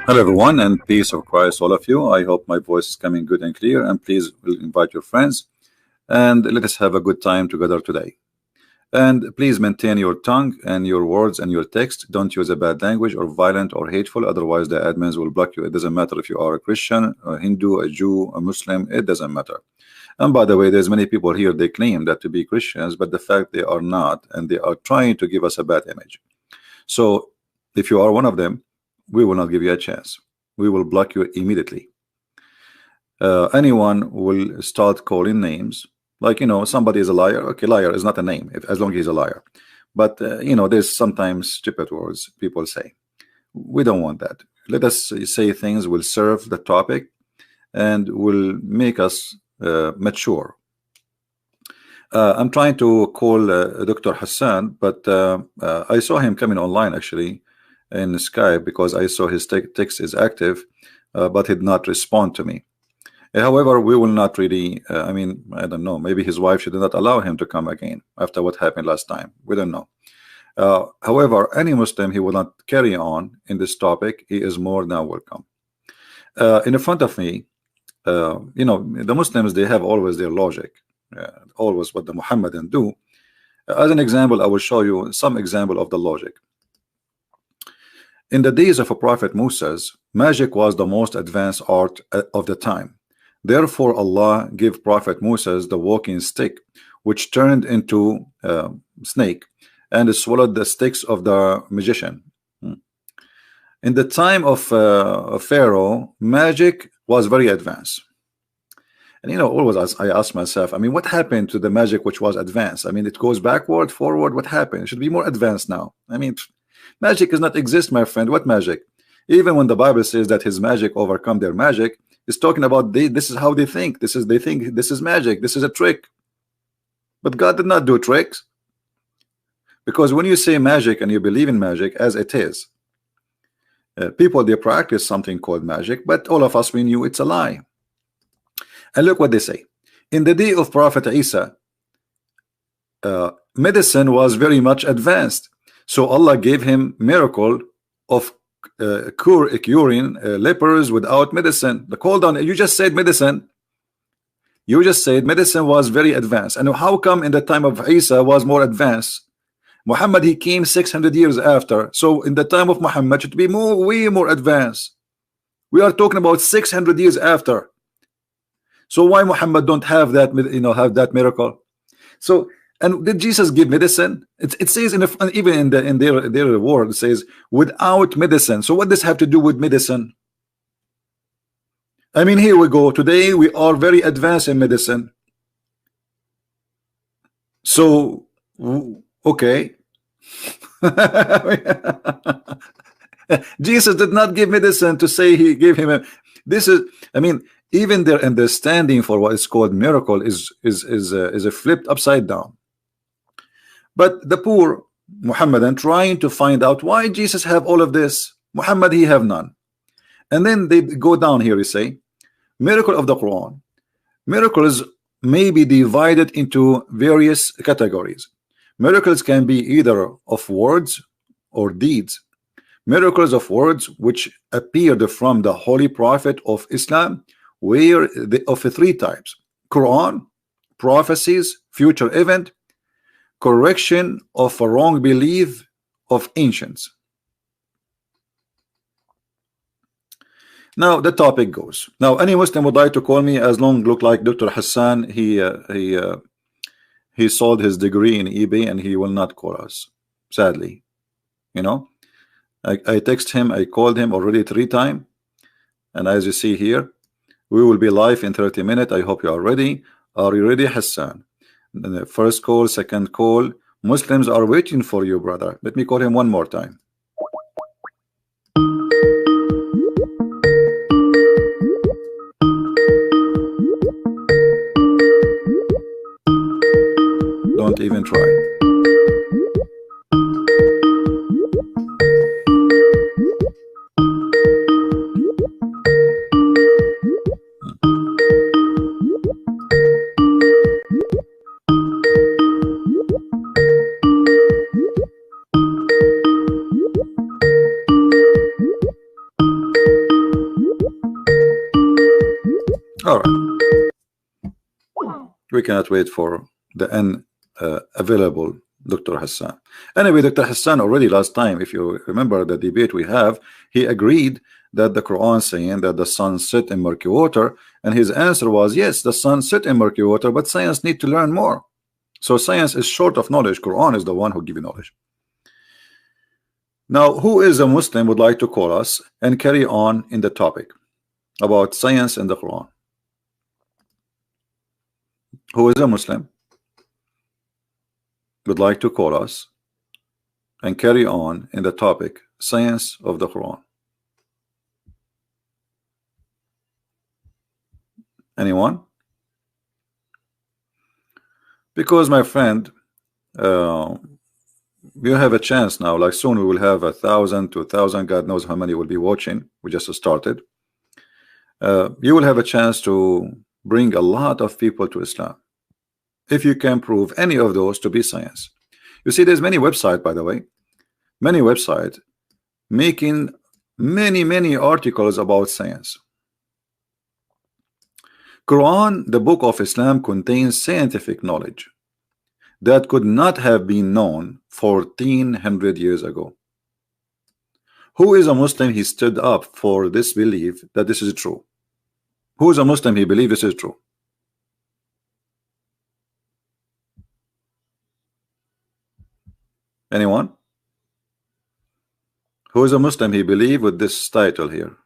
Hello everyone, and peace of Christ all of you. I hope my voice is coming good and clear, and please will invite your friends and let us have a good time together today. And please maintain your tongue and your words and your text. Don't use a bad language or violent or hateful, otherwise the admins will block you. It doesn't matter if you are a Christian, a Hindu, a Jew, a Muslim, it doesn't matter. And by the way, there's many people here, they claim that to be Christians, but the fact they are not, and they are trying to give us a bad image. So if you are one of them, we will not give you a chance. We will block you immediately. Anyone will start calling names, like, somebody is a liar. Okay, liar is not a name, as long as he's a liar. But there's sometimes stupid words people say. We don't want that. Let us say things will serve the topic and will make us mature. I'm trying to call Dr. Hassan, but I saw him coming online actually in Skype, because I saw his text is active, but he did not respond to me. However, we will not really, I don't know, maybe his wife should not allow him to come again after what happened last time. We don't know. However, any Muslim, he will not carry on in this topic, he is more than welcome. In front of me, the Muslims, they have always their logic, always what the Muhammadan do. As an example, I will show you some example of the logic. In the days of a prophet Moses, magic was the most advanced art of the time. Therefore, Allah gave Prophet Moses the walking stick, which turned into a snake and swallowed the sticks of the magician. In the time of Pharaoh, magic was very advanced. And always I ask myself, what happened to the magic which was advanced? It goes backward, forward. What happened? It should be more advanced now. Magic does not exist, my friend. What magic? Even when the Bible says that his magic overcome their magic, it's talking about this is how they think. They think this is magic. This is a trick. But God did not do tricks. Because when you say magic and you believe in magic as it is, people, they practice something called magic, but all of us, we knew it's a lie. And look what they say. In the day of Prophet Isa, medicine was very much advanced. So Allah gave him miracle of curing lepers without medicine. The call down, you just said medicine. You just said medicine was very advanced. And how come in the time of Isa was more advanced? Muhammad, he came 600 years after. So in the time of Muhammad, it should be way more advanced. We are talking about 600 years after. So why Muhammad don't have that, have that miracle? So, and did Jesus give medicine? It says even in their word, it says without medicine. So what does have to do with medicine? Here we go. Today we are very advanced in medicine. So okay. Jesus did not give medicine to say he gave him this is, even their understanding for what is called miracle is flipped upside down. But the poor Muhammadan trying to find out why Jesus have all of this, Muhammad he have none. And then they go down here, you say miracle of the Quran. Miracles may be divided into various categories. Miracles can be either of words or deeds. Miracles of words which appeared from the holy prophet of Islam were of three types: Quran, prophecies, future event, correction of a wrong belief of ancients. Now the topic goes. Now any Muslim would like to call me, as long look like Dr. Hassan, he sold his degree in eBay and he will not call us, sadly. I text him, I called him already 3 times, and as you see here, we will be live in 30 minutes. I hope you are ready. Are you ready, Hassan? The first call, second call. Muslims are waiting for you, brother. Let me call him one more time. Don't even try. All right. We cannot wait for the available Dr. Hassan. Anyway, Dr. Hassan already last time, if you remember the debate we have, he agreed that the Quran saying that the sun set in murky water, and his answer was yes, the sun set in murky water, but science need to learn more. So science is short of knowledge. Quran is the one who gives you knowledge. Now, who is a Muslim would like to call us and carry on in the topic about science and the Quran? Who is a Muslim would like to call us and carry on in the topic science of the Quran? Anyone? Because my friend, you have a chance now. Like soon we will have 1,000 to 2,000. God knows how many will be watching. We just started. You will have a chance to bring a lot of people to Islam if you can prove any of those to be science. You see, there's many websites, by the way, many websites making many articles about science. Quran, the book of Islam, contains scientific knowledge that could not have been known 1400 years ago. Who is a Muslim? He stood up for this belief that this is true. Who is a Muslim? He believes this is true. Anyone? Who is a Muslim? He believes with this title here.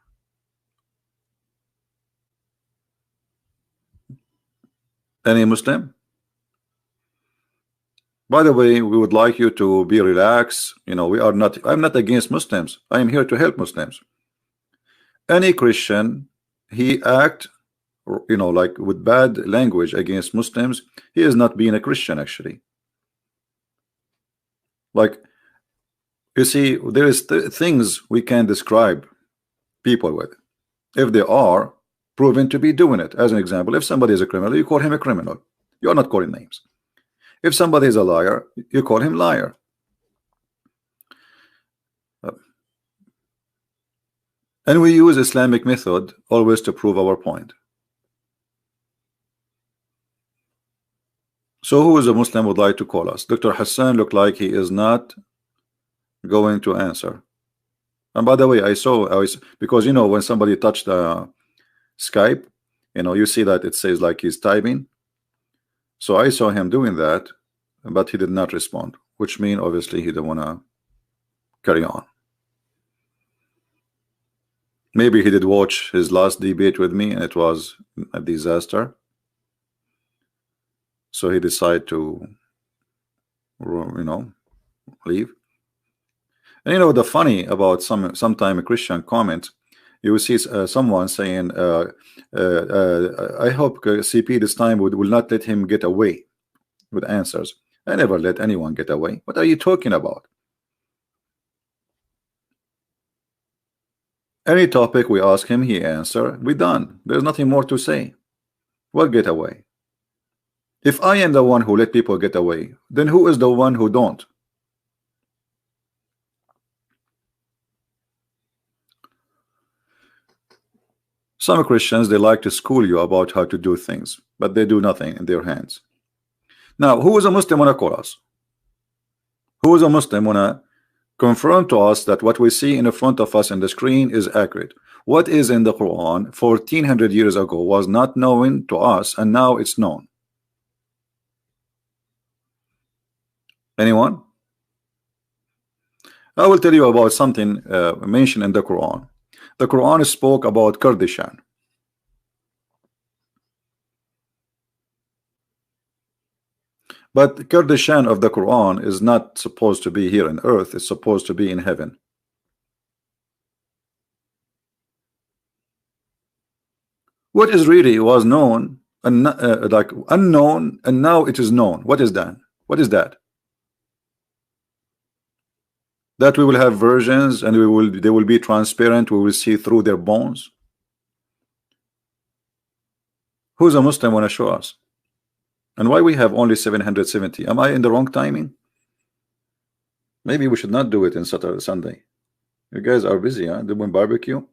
Any Muslim? By the way, we would like you to be relaxed. You know, I'm not against Muslims. I am here to help Muslims. Any Christian, he act, you know, like with bad language against Muslims, he is not being a Christian actually. Like, you see, there is things we can describe people with if they are proven to be doing it. As an example, if somebody is a criminal, you call him a criminal. You're not calling names. If somebody is a liar, you call him liar. And we use Islamic method always to prove our point. So who is a Muslim would like to call us? Dr. Hassan looked like he is not going to answer. And by the way, I saw because you know when somebody touched Skype, you know, you see that it says like he's typing. So I saw him doing that, but he did not respond, which means obviously he didn't want to carry on. Maybe he did watch his last debate with me and it was a disaster. So he decided to, you know, leave. And you know the funny about sometime a Christian comment, you will see someone saying, I hope CP this time will not let him get away with answers. I never let anyone get away. What are you talking about? Any topic we ask him, he answer. We done. There's nothing more to say. What get away? If I am the one who let people get away, then who is the one who don't? Some Christians, they like to school you about how to do things, but they do nothing in their hands. Now, who is a Muslim wanna call us? Who is a Muslim wanna confirm to us that what we see in the front of us in the screen is accurate? What is in the Quran 1400 years ago was not known to us, and now it's known. Anyone? I will tell you about something mentioned in the Quran. The Quran spoke about Kurdistan. But Kurdistan of the Quran is not supposed to be here on earth. It's supposed to be in heaven. What is really was known and like unknown, and now it is known. What is that? What is that? That we will have versions and they will be transparent. We will see through their bones. Who's a Muslim want to show us? And why we have only 770? Am I in the wrong timing? Maybe we should not do it in Saturday, Sunday. You guys are busy, huh? Doing barbecue.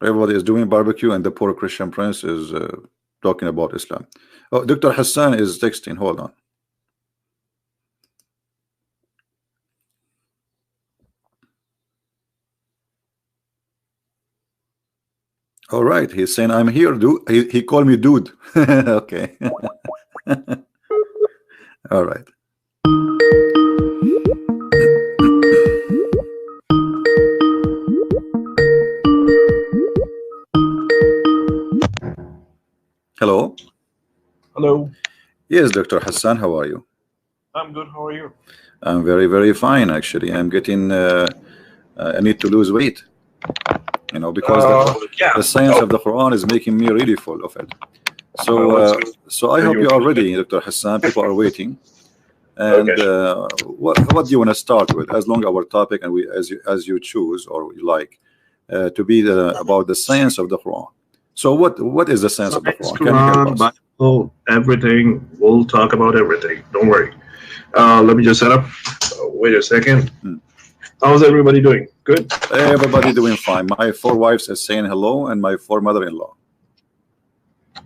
Everybody is doing barbecue, and the poor Christian prince is talking about Islam. Oh, Dr. Hassan is texting. Hold on. All right, he's saying I'm here, dude. He called me dude. Okay. All right. Hello. Hello. Yes, Dr. Hassan, how are you? I'm good. How are you? I'm very, very fine, actually. I'm getting, I need to lose weight, you know, because the science of the Quran is making me really full of it. So, so I hope you are ready, Dr. Hassan. People are waiting. And what do you want to start with? As long as our topic, and we, as you choose or you like, to be about the science of the Quran. So what is the science of the Quran? Can you help us? Bible, everything. We'll talk about everything. Don't worry. Let me just set up. Wait a second. How's everybody doing? Good? Everybody doing fine. My 4 wives are saying hello, and my 4 mother-in-law.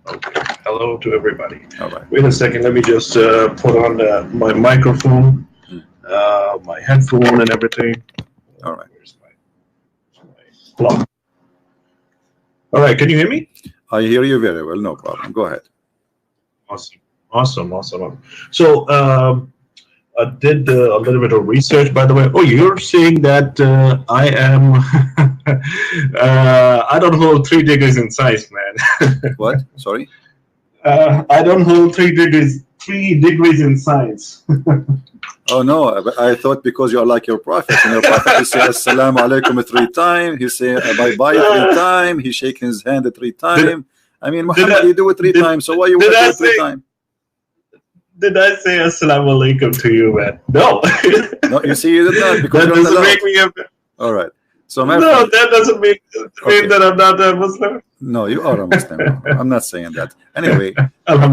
Okay. Hello to everybody. All right. Wait a second. Let me just put on my microphone, my headphone, and everything. All right. Where's my plug? All right. Can you hear me? I hear you very well. No problem. Go ahead. Awesome. So I did a little bit of research, by the way. Oh, you're saying that I am I don't hold 3 degrees in science, man. What? Sorry? I don't hold 3 degrees in science. Oh no, I thought because you are like your prophet, and your prophet he says assalamu alaikum 3 times, he say bye bye 3 times, he shake his hand 3 times. I mean, Muhammad, you do it 3 times, so why you want to do it 3 times? Did I say assalamu alaikum to you, man? No. No, you see, you did not, because that doesn't make me a... All right. So no, that doesn't mean that I'm not a Muslim. No, you are a Muslim. I'm not saying that. Anyway,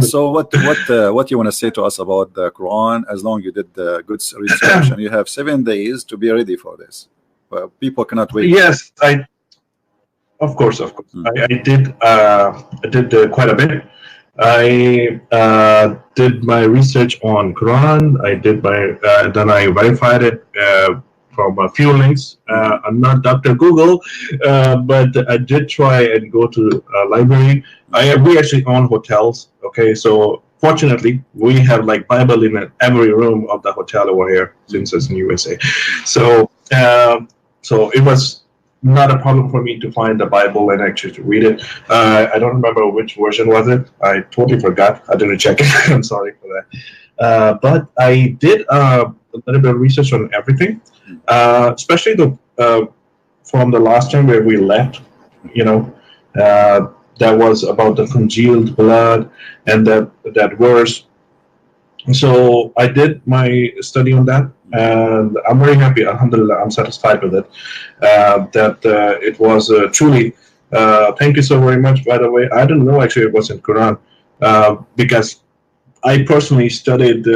so what you want to say to us about the Quran? As long as you did the good research, and you have 7 days to be ready for this. Well, people cannot wait. Yes, of course. I did quite a bit. I did my research on Quran. I did my then I verified it from a few links. I'm not Dr. Google, but I did try and go to a library. We actually own hotels. Okay, so fortunately we have like Bible in every room of the hotel over here, since it's in USA. So so it was not a problem for me to find the Bible and actually to read it. I don't remember which version was it. I totally forgot. I didn't check it. I'm sorry for that. But I did a little bit of research on everything, especially from the last time where we left. You know, that was about the congealed blood and that verse. So I did my study on that, and I'm very happy. Alhamdulillah, I'm satisfied with it. That it was truly. Thank you so very much. By the way, I didn't know actually it was in Quran, because I personally studied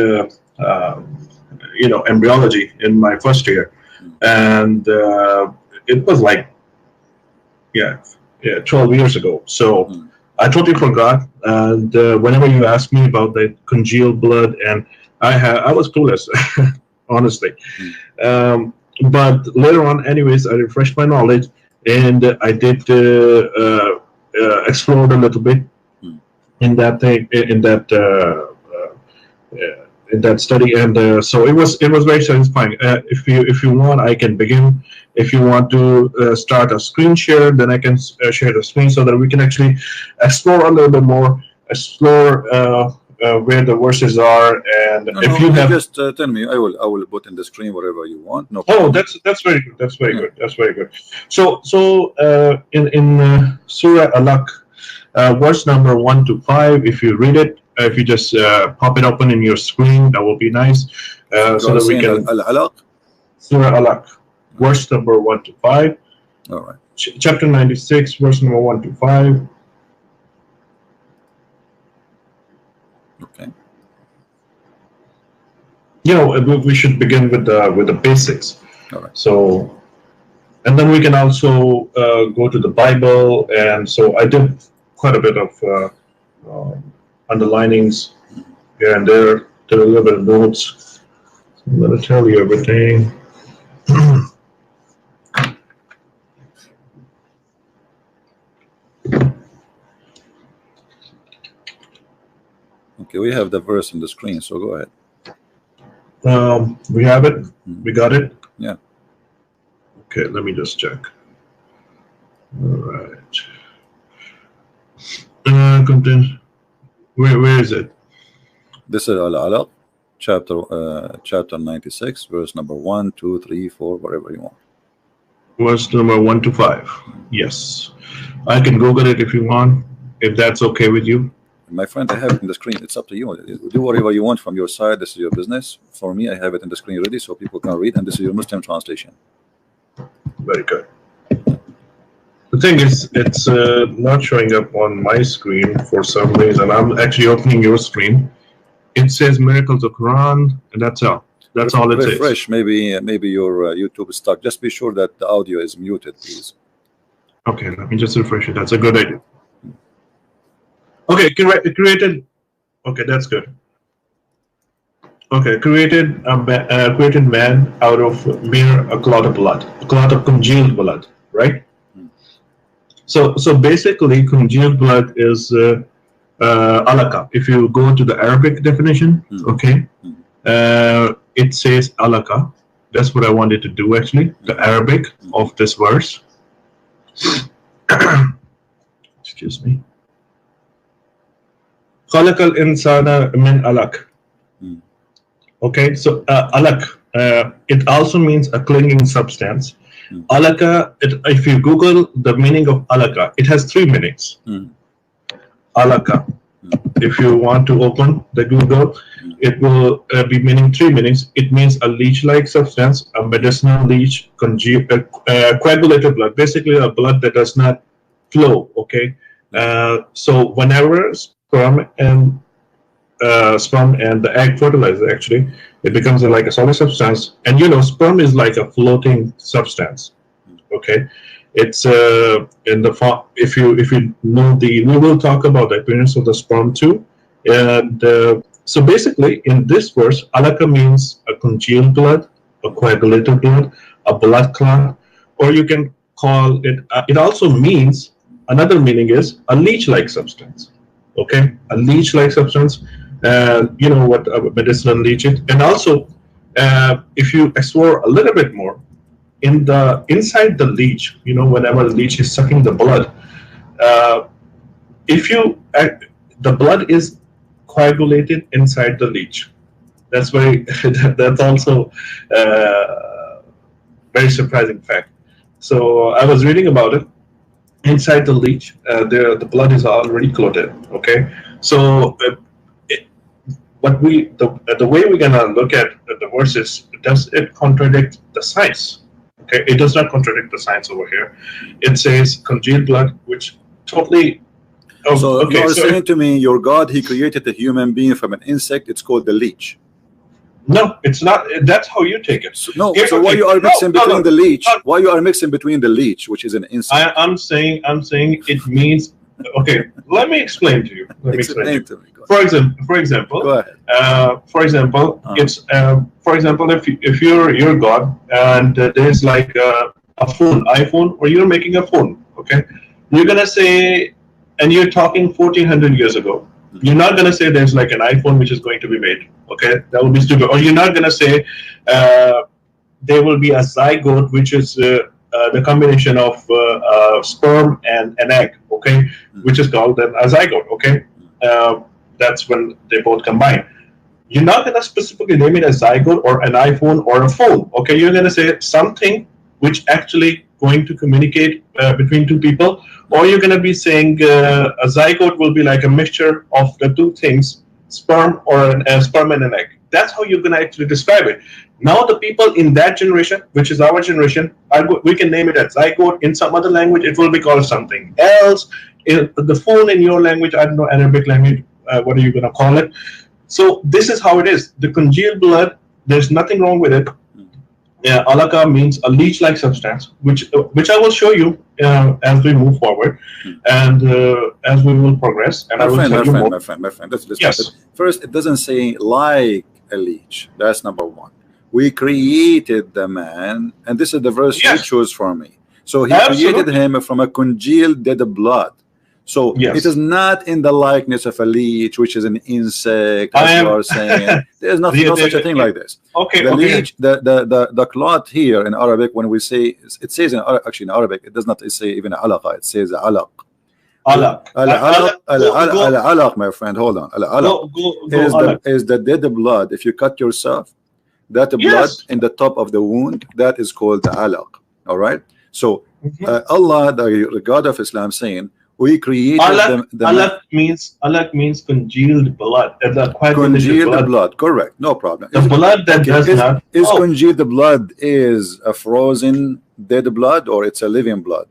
embryology in my first year, and it was like 12 years ago. So I totally forgot, and whenever you ask me about the congealed blood, and I was clueless, honestly. But later on, anyways, I refreshed my knowledge, and I did explore a little bit in that thing, in that study, and so it was very satisfying. If you want, I can begin. If you want to start a screen share, then I can share the screen so that we can actually explore a little bit more, explore where the verses are, and if you have just tell me, I will put in the screen wherever you want. No problem. Oh, that's very good. That's very good. That's very good. So in Surah ALLÁH, verse number 1 to 5, if you read it, if you just pop it open in your screen, that will be nice. So that we can. Surah ALLÁH, verse number 1 to 5. All right. Chapter 96, verse number 1 to 5. Okay. You know, we should begin with the basics. All right. So And then we can also go to the Bible. And so I did quite a bit of underlinings here and there, did a little bit of notes. I'm going to tell you everything. Okay, we have the verse on the screen, so go ahead. We have it. We got it. Yeah. Okay, let me just check. All right. Content. Where is it? This is ALLÁH, chapter 96, verse number 1, 2, 3, 4, whatever you want. Verse number 1 to 5. Yes, I can Google it if you want, if that's okay with you. My friend, I have it in the screen. It's up to you. Do whatever you want from your side. This is your business. For me, I have it in the screen ready so people can read, and this is your Muslim translation. Very good. The thing is, it's not showing up on my screen for some reason. I'm actually opening your screen. It says Miracles of Quran, and that's all. That's all it says. Refresh. Maybe your YouTube is stuck. Just be sure that the audio is muted, please. Okay, let me just refresh it. That's a good idea. Okay, created. Okay, that's good. Okay, created man out of a clot of blood, a clot of congealed blood, right? So basically, congealed blood is alaka. If you go to the Arabic definition, okay, it says alaka. That's what I wanted to do actually. The Arabic of this verse. Excuse me. خلق الإنسان من علق. Okay, so alaq, it also means a clinging substance. Alaka, if you Google the meaning of alaka, it has 3 meanings. Alaka. If you want to open the Google, it will be meaning 3 meanings. It means a leech-like substance, a medicinal leech, coagulated blood, basically a blood that does not flow. Okay, so whenever sperm and the egg fertilize, actually, it becomes like a solid substance. And you know, sperm is like a floating substance. Okay, it's in the form. If you know we will talk about the appearance of the sperm too. And so basically, in this verse, alaka means a congealed blood, a coagulated blood, a blood clot, or you can call it. It also means, another meaning is a leech-like substance. Okay, a leech-like substance. You know what a medicinal leech is. And also, if you explore a little bit more, inside the leech, you know, whenever the leech is sucking the blood, the blood is coagulated inside the leech. That's that's also very surprising fact. So I was reading about it. Inside the leech, the blood is already clotted. Okay, so the way we're gonna look at the verses, does it contradict the science? Okay, it does not contradict the science over here. It says congealed blood, which totally. Oh, so okay, you're saying to me, your God, He created a human being from an insect. It's called the leech. No, it's not. That's how you take it. So, no. So why you are mixing between the leech? Why you are mixing between the leech, which is an insect? I'm saying it means. Okay, let me explain to you. Let me explain to you. For example, go ahead. It's for example, if you're God and there's like a iPhone, or you're making a phone, okay, you're gonna say, and you're talking 1400 years ago. You're not gonna say there's like an iPhone which is going to be made. Okay, that would be stupid. Or you're not gonna say there will be a zygote, which is the combination of sperm and an egg. Okay, which is called a zygote. Okay. That's when they both combine. You're not going to specifically name it a zygote or an iPhone or a phone. Okay, you're going to say something which actually going to communicate between two people, or you're going to be saying a zygote will be like a mixture of the two things, sperm and an egg. That's how you're going to actually describe it. Now the people in that generation, which is our generation, we can name it a zygote. In some other language, it will be called something else. The phone in your language, I don't know, Arabic language, what are you going to call it? So this is how it is. The congealed blood, there's nothing wrong with it. alaka means a leech-like substance, which I will show you as we move forward and as we will progress. And I will tell you more. My friend. Let's yes. First, it doesn't say like a leech. That's number one. We created the man, and this is the verse you choose for me. So he created him from a congealed dead blood. So it is not in the likeness of a leech, which is an insect, as you are saying. There's no such a thing like this. The leech, the cloth here in Arabic, when we say, it says actually in Arabic, it does not say even alaqa, it says alaq. Alaq, my friend, hold on. Alaq is the dead blood. If you cut yourself, that blood in the top of the wound, that is called the alaq. All right. So Allah, the God of Islam, saying, we created alaq means congealed blood. Congealed blood, correct, no problem. The blood that does not is congealed blood is a frozen dead blood, or it's a living blood?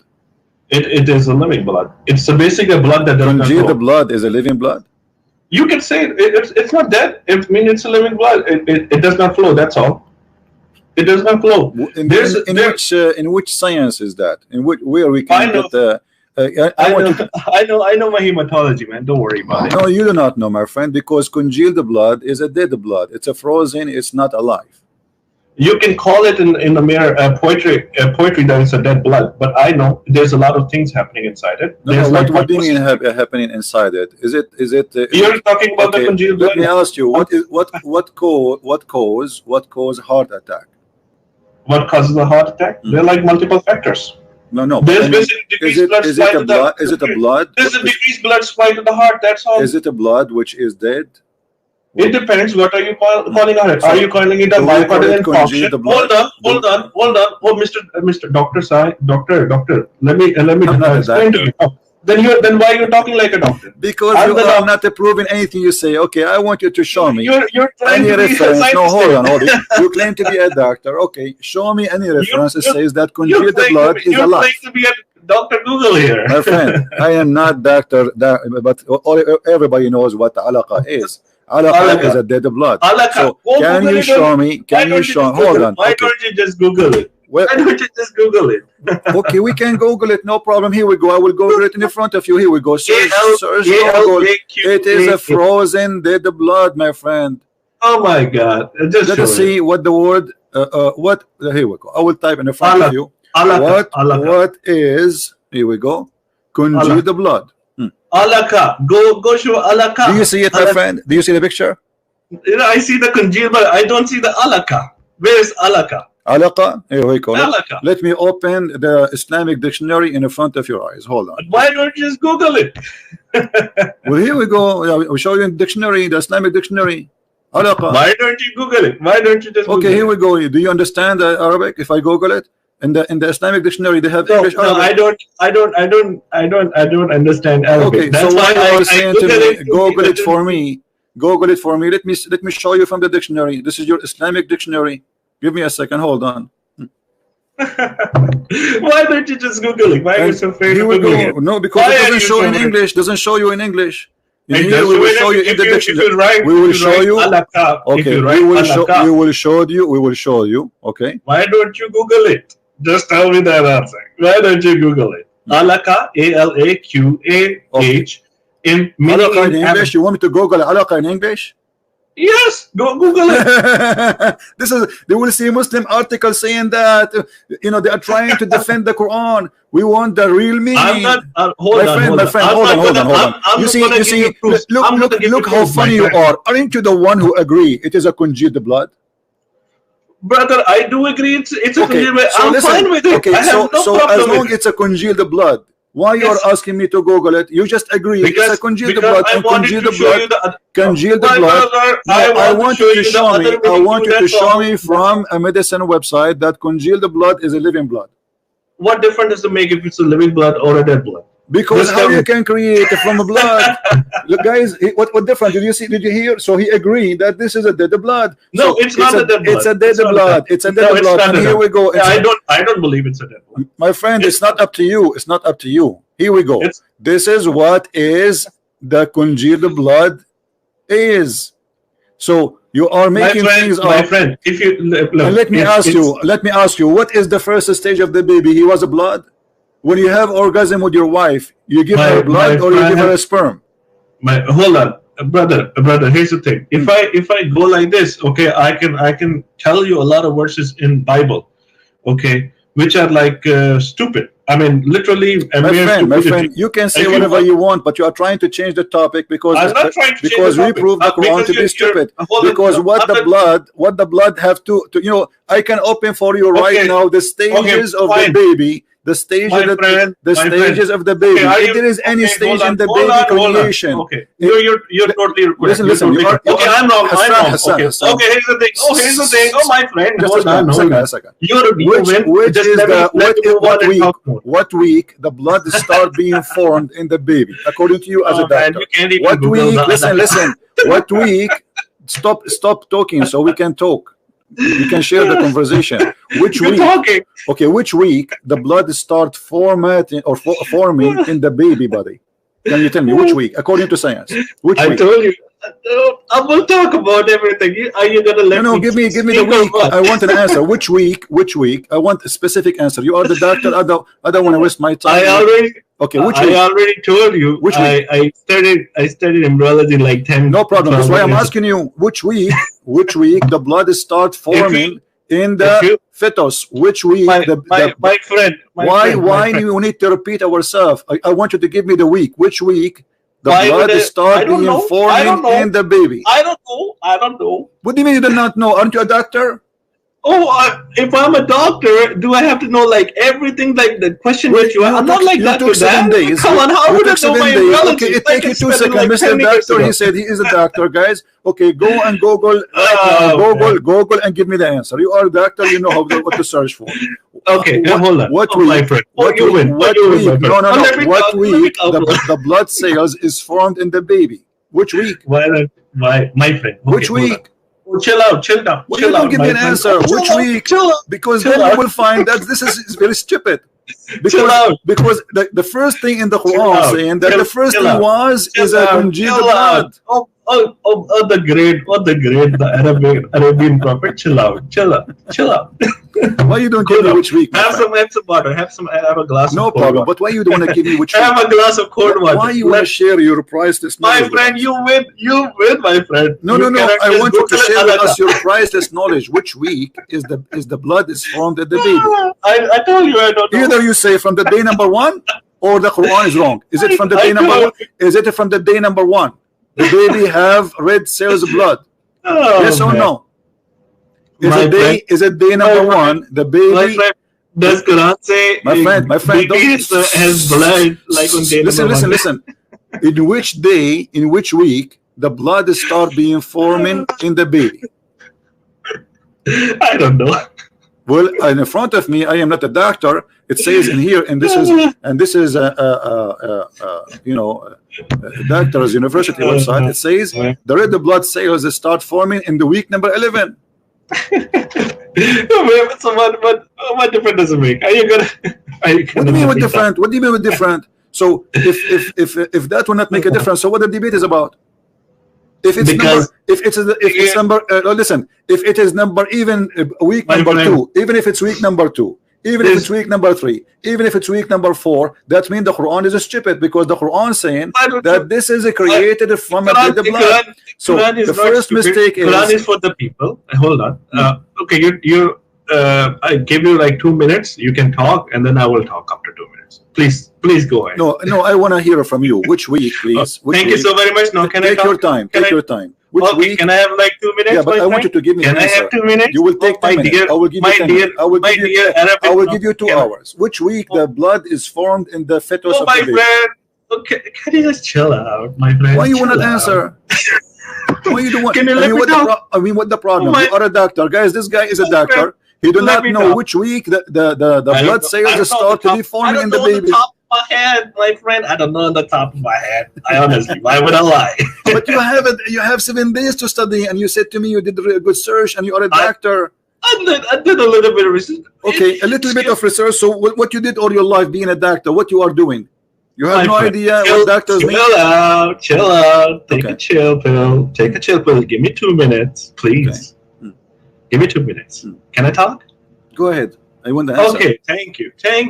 It is a living blood. It's basically a blood that does not flow. Congealed blood is a living blood? You can say it's not dead. It means it's a living blood. It does not flow, that's all. It does not flow. In which science is that? Where we can get the I know my hematology, man. Don't worry about it. No, you do not know, my friend, because congealed blood is a dead blood. It's a frozen. It's not alive. You can call it in the mere poetry that it's a dead blood, but I know there's a lot of things happening inside it. What do you mean happening inside it? Is it? You're talking about the congealed blood. Let me ask you, what cause heart attack? What causes a heart attack? There are like multiple factors. No. There's decreased blood supply to the heart. Is it a blood? There's a decreased blood supply to the heart. That's all. Is it a blood which is dead? It depends. What are you calling it? Are you calling it a myocardial infarction? Hold on. Oh, Mr. Doctor. Let me explain to you. Then why are you talking like a doctor? Because you are not approving anything you say. Okay, I want you to show me you're any reference. No, hold on. You claim to be a doctor. Okay, show me any reference that says that congealed blood is alive. You claim to be a Dr. Google here. My friend, I am not doctor, but everybody knows what alaqa is. Alaqa is a dead blood. So can you show me? Hold on. Why don't you just Google it? Why don't you just Google it? Okay, we can Google it, no problem. Here we go. I will Google it in front of you. Here we go. Search Google. It is a frozen dead blood, my friend. Oh my God! Let us see what the word. Here we go. I will type in front of you. What is? Here we go. Congealed blood. Alaka. Go show alaka. Do you see it, my friend? Do you see the picture? I see the congealed, but I don't see the alaka. Where is alaka? Alaqa, here we go. Let me open the Islamic dictionary in front of your eyes. Hold on. But why don't you just Google it? Well, here we go. We'll show you in the dictionary, the Islamic dictionary. Alaqa. Why don't you Google it? Why don't you just Google here we go. Do you understand Arabic? If I Google it in the Islamic dictionary, they have English. No, Arabic. I don't understand Arabic. Okay, that's so why you are saying to me, Google it for me. Google it for me. Let me show you from the dictionary. This is your Islamic dictionary. Give me a second. Hold on. Why don't you just Google it? Why are you so afraid of Googling it? No, because it doesn't show in English. Doesn't show you in English. Here we will show you in the dictionary. We will show you. Okay. We will show you. Okay. Why don't you Google it? Just tell me that answer. Why don't you Google it? Alaqa, ALAQAH. In English. You want me to Google alaqa in English? Yes, go Google it. They will see Muslim articles saying that they are trying to defend the Quran. We want the real meaning. I'm not. Hold on. You see. Look how funny you are. Aren't you the one who agree it is a congealed blood? Brother, I do agree. It's a congealed blood. I'm fine with it. Okay, so as long as it's a congealed blood, why you are asking me to Google it? You just agree it's a congealed blood. I want you to show me from a medicine website that congealed blood is a living blood. What difference does it make if it's a living blood or a dead blood? Because how you can create it from a blood? Look, guys, what difference did you see? Did you hear? So he agreed that this is a dead blood. No, it's not a dead blood. It's a dead blood. It's a dead blood. And here we go. I don't believe it's a dead blood. My friend, it's not up to you. It's not up to you. Here we go. This is what is the congealed blood is. So you are making things up. My friend, if you look, and let me ask you, what is the first stage of the baby? He was a blood. When you have orgasm with your wife, you give her blood or you give her a sperm? Hold on, brother. Here's the thing. If I go like this, okay, I can tell you a lot of verses in Bible, okay, which are like stupid. I mean, literally. My friend, you can say whatever you want, but you are trying to change the topic because we prove the Quran to be stupid. Because what the blood have to you know, I can open for you right now the stages of the baby. The stages of the baby. If there is any stage in the baby creation. Okay, you're totally correct. Listen. Okay, I'm wrong. Hassan. Okay, here's the thing. Here's the thing. Oh, my friend. A second. What week the blood start being formed in the baby, according to you as a doctor? What week? Listen. What week? Stop talking so we can talk. We can share the conversation. Which week? Okay, which week the blood start formatting or forming in the baby body? Can you tell me which week, according to science? Which week? I told you. I will talk about everything. Are you gonna let me? Give me the week. I want an answer. Which week? I want a specific answer. You are the doctor. I don't want to waste my time. Okay, which week? I already told you. Which week? I studied embryology like 10. No problem. That's why I'm asking you. Which week? Which week the blood start forming in the fetus? Which week? My friend. Why do you need to repeat ourselves? I want you to give me the week. Which week the blood start being forming in the baby? I don't know. What do you mean you do not know? Aren't you a doctor? Oh, if I'm a doctor, do I have to know like everything? Like the question that you I'm not like that. You took 7 days. Come on, how would I know my embryology? Okay, it takes you 2 seconds. Like Mr. Doctor, he said he is a doctor, guys. Okay, go and Google right now. Google and give me the answer. You are a doctor, you know what to search for. Okay, hold on. What week? My friend. What week? No. What week the blood cells is formed in the baby? Which week? Why, my friend? Which week? Chill down. Well, you don't give me an answer. Which week? Because then you will find that this is very stupid. Because the first thing in the Quran saying that the first thing is a congealed blood. The Arabian prophet. Chill out. Why you don't give me which week? Have some water. Have a glass. No problem. But why you don't want to give me which week? Have a glass of cold water. Why you want to share your priceless knowledge? My friend, you win, my friend. No. I want you to share with us your priceless knowledge. Which week is the blood is formed at the baby? I told you I don't know. Either you say from the day number 1 or the Quran is wrong. Is it from the day number 1? Is it from the day number 1? The baby have red cells of blood. Yes or no? Is it day number 1? The baby. Does Quran say? My friend, has blood like on day number 1? Listen. In which day, in which week, the blood start being forming in the baby? I don't know. Well, in front of me, I am not a doctor. It says in here, and this is you know, doctor's university website. It says the red blood cells start forming in the week number 11. So what difference does it make? Are you gonna? What do you mean with different? What do you mean with different? So if that will not make a difference, so what the debate is about? If it is number even week number 2, even if it's week number 2, even if it's week number 3, even if it's week number 4, that means the Quran is stupid, because the Quran saying that this is created from the blood. So the first mistake is Quran is for the people. Hold on. Okay, you I give you like 2 minutes. You can talk, and then I will talk after 2 minutes. Please go ahead. No, I want to hear from you. Which week, please? Thank you so very much. Now, can I talk? Take your time. Which week? Can I have like 2 minutes? Yeah, but I want you to give me an answer. Can I have 2 minutes? You will take 10 minutes. I will give you 10 minutes. I will give you 2 hours. Which week the blood is formed in the fetus of the baby? Friend. Okay, can you just chill out, my friend? Why you want to answer? Why you don't want? Can you let me talk? What the problem? You are a doctor, guys. This guy is a doctor. He do not know which week the blood cells start to be forming in the baby. My head, my friend, I don't know on the top of my head. I honestly, why would I lie? But you have 7 days to study, and you said to me you did a good search, and you are a doctor. I did a little bit of research. Okay, a little bit of research. So what you did all your life being a doctor, what you are doing? You have no idea chill, what doctors mean? Chill out. Take a chill pill. Take a chill pill. Give me 2 minutes, please. Okay. Give me 2 minutes. Can I talk? Go ahead. I want the answer. Okay, thank